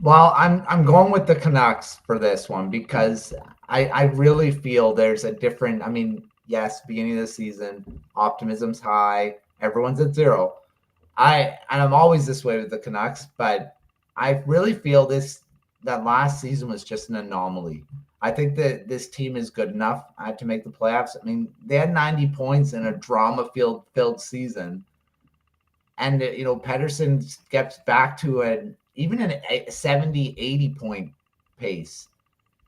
Well, I'm going with the Canucks for this one because I really feel there's a different. I mean, yes, beginning of the season, optimism's high, everyone's at 0. I'm always this way with the Canucks, but I really feel that last season was just an anomaly. I think that this team is good enough to make the playoffs. I mean, they had 90 points in a drama-filled season, and Pedersen gets back to even a 70, 80 point pace,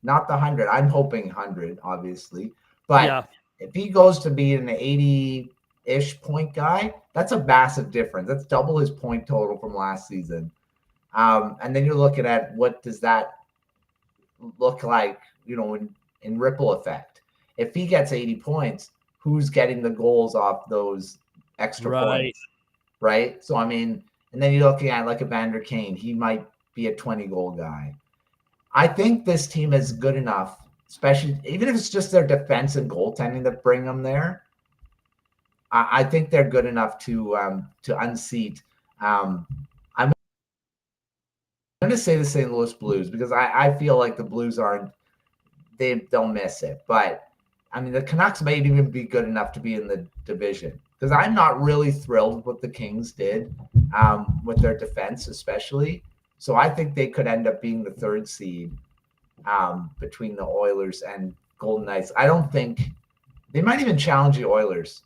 not the 100. I'm hoping 100, obviously, but if he goes to be an 80-ish point guy, that's a massive difference. That's double his point total from last season. And then you're looking at what does that look like, in ripple effect. If he gets 80 points, who's getting the goals off those extra points? Right. So, I mean, and then you're looking at like a Vander Kane. He might be a 20-goal guy. I think this team is good enough, especially even if it's just their defense and goaltending that bring them there. I think they're good enough to unseat. I'm going to say the St. Louis Blues because I feel like the Blues they'll miss it. But I mean, the Canucks may even be good enough to be in the division because I'm not really thrilled with what the Kings did with their defense, especially. So I think they could end up being the third seed between the Oilers and Golden Knights. I don't think they might even challenge the Oilers.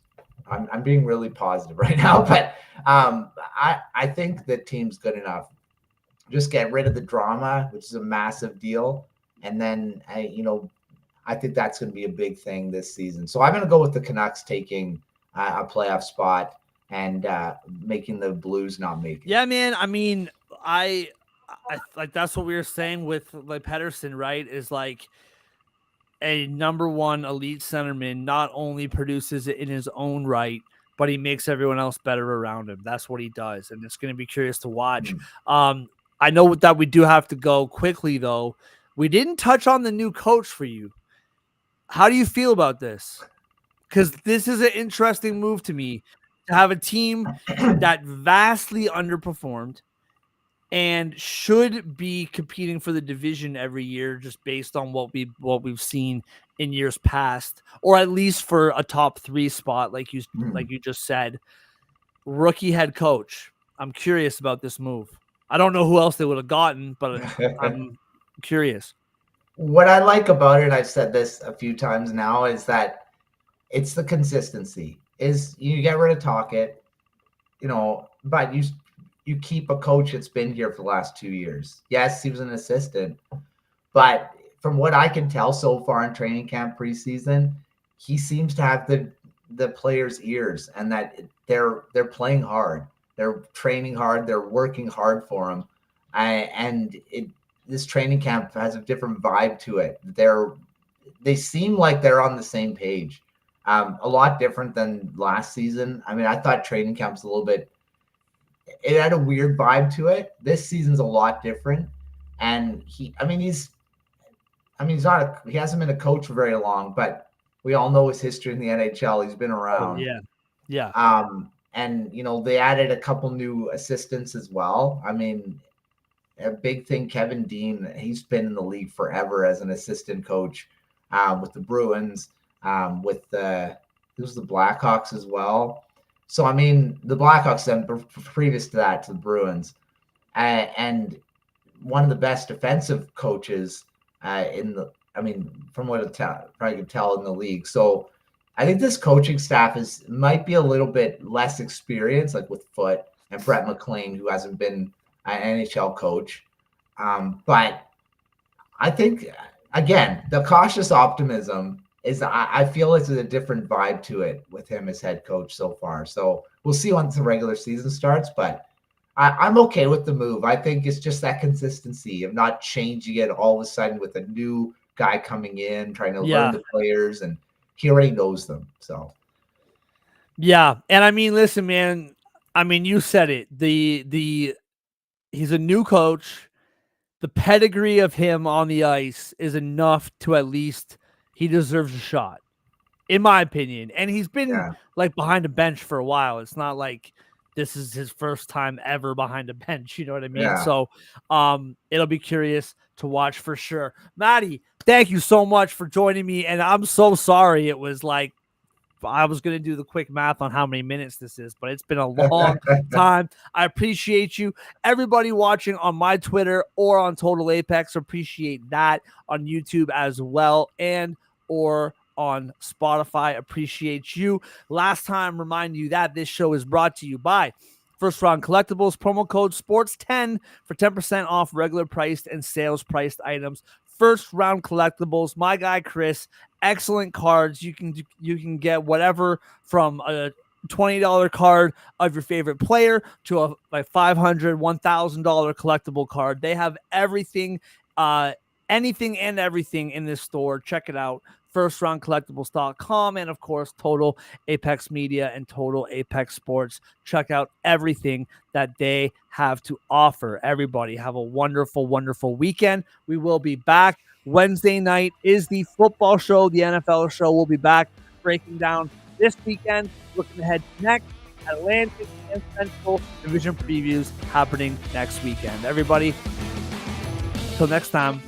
I'm being really positive right now, but I think the team's good enough. Just get rid of the drama, which is a massive deal, and then I think that's going to be a big thing this season. So I'm going to go with the Canucks taking a playoff spot and making the Blues not make it. Yeah, man. I mean, I like that's what we were saying with like Pedersen, right? Is like a number one elite centerman not only produces it in his own right, but he makes everyone else better around him. That's what he does, and it's going to be curious to watch. I know that we do have to go quickly, though. We didn't touch on the new coach for you. How do you feel about this? Because this is an interesting move to me to have a team that vastly underperformed and should be competing for the division every year just based on what we've seen in years past, or at least for a top 3 spot, like you just said. Rookie head coach. I'm curious about this move. I don't know who else they would have gotten, but I'm curious. What I like about it, I've said this a few times now, is that it's the consistency. Is you get rid of Talkett, but you keep a coach that's been here for the last 2 years. Yes, he was an assistant, but from what I can tell so far in training camp preseason, he seems to have the players' ears, and that they're playing hard, they're training hard, they're working hard for him, this training camp has a different vibe to it. They seem like they're on the same page, a lot different than last season. I mean, I thought training camp's a little bit. It had a weird vibe to it. This season's a lot different, and he hasn't been a coach for very long, but we all know his history in the NHL. He's been around. Oh, yeah. And they added a couple new assistants as well. I mean, a big thing, Kevin Dean, he's been in the league forever as an assistant coach with the Bruins, with the Blackhawks as well. So, I mean, the Blackhawks then previous to that to the Bruins, and one of the best defensive coaches from what I could tell in the league. So I think this coaching staff might be a little bit less experienced, like with Foote and Brett McLean, who hasn't been an NHL coach. But I think, again, the cautious optimism is I feel it's a different vibe to it with him as head coach so far. So we'll see once the regular season starts, but I'm okay with the move. I think it's just that consistency of not changing it all of a sudden with a new guy coming in, trying to learn the players, and he already knows them. So, yeah. And I mean, listen, man, I mean, you said it, he's a new coach. The pedigree of him on the ice is enough to at least he deserves a shot, in my opinion. And he's been like behind a bench for a while. It's not like this is his first time ever behind a bench. You know what I mean? Yeah. So it'll be curious to watch for sure. Maddie, thank you so much for joining me. And I'm so sorry it was like I was going to do the quick math on how many minutes this is, but it's been a long time. I appreciate you. Everybody watching on my Twitter or on Total Apex, appreciate that on YouTube as well, and or on Spotify. Appreciate you. Last time, remind you that this show is brought to you by First Round Collectibles. Promo code SPORTS10 for 10% off regular priced and sales priced items. First Round Collectibles. My guy Chris, excellent cards. You can get whatever from a $20 card of your favorite player to a $500, $1,000 collectible card. They have everything, anything and everything in this store. Check it out. FirstRoundCollectibles.com, and of course Total Apex Media and Total Apex Sports. Check out everything that they have to offer. Everybody have a wonderful, wonderful weekend. We will be back. Wednesday night is the football show, the NFL show. We'll be back breaking down this weekend, looking ahead to next. Atlantic and Central Division previews happening next weekend. Everybody, till next time.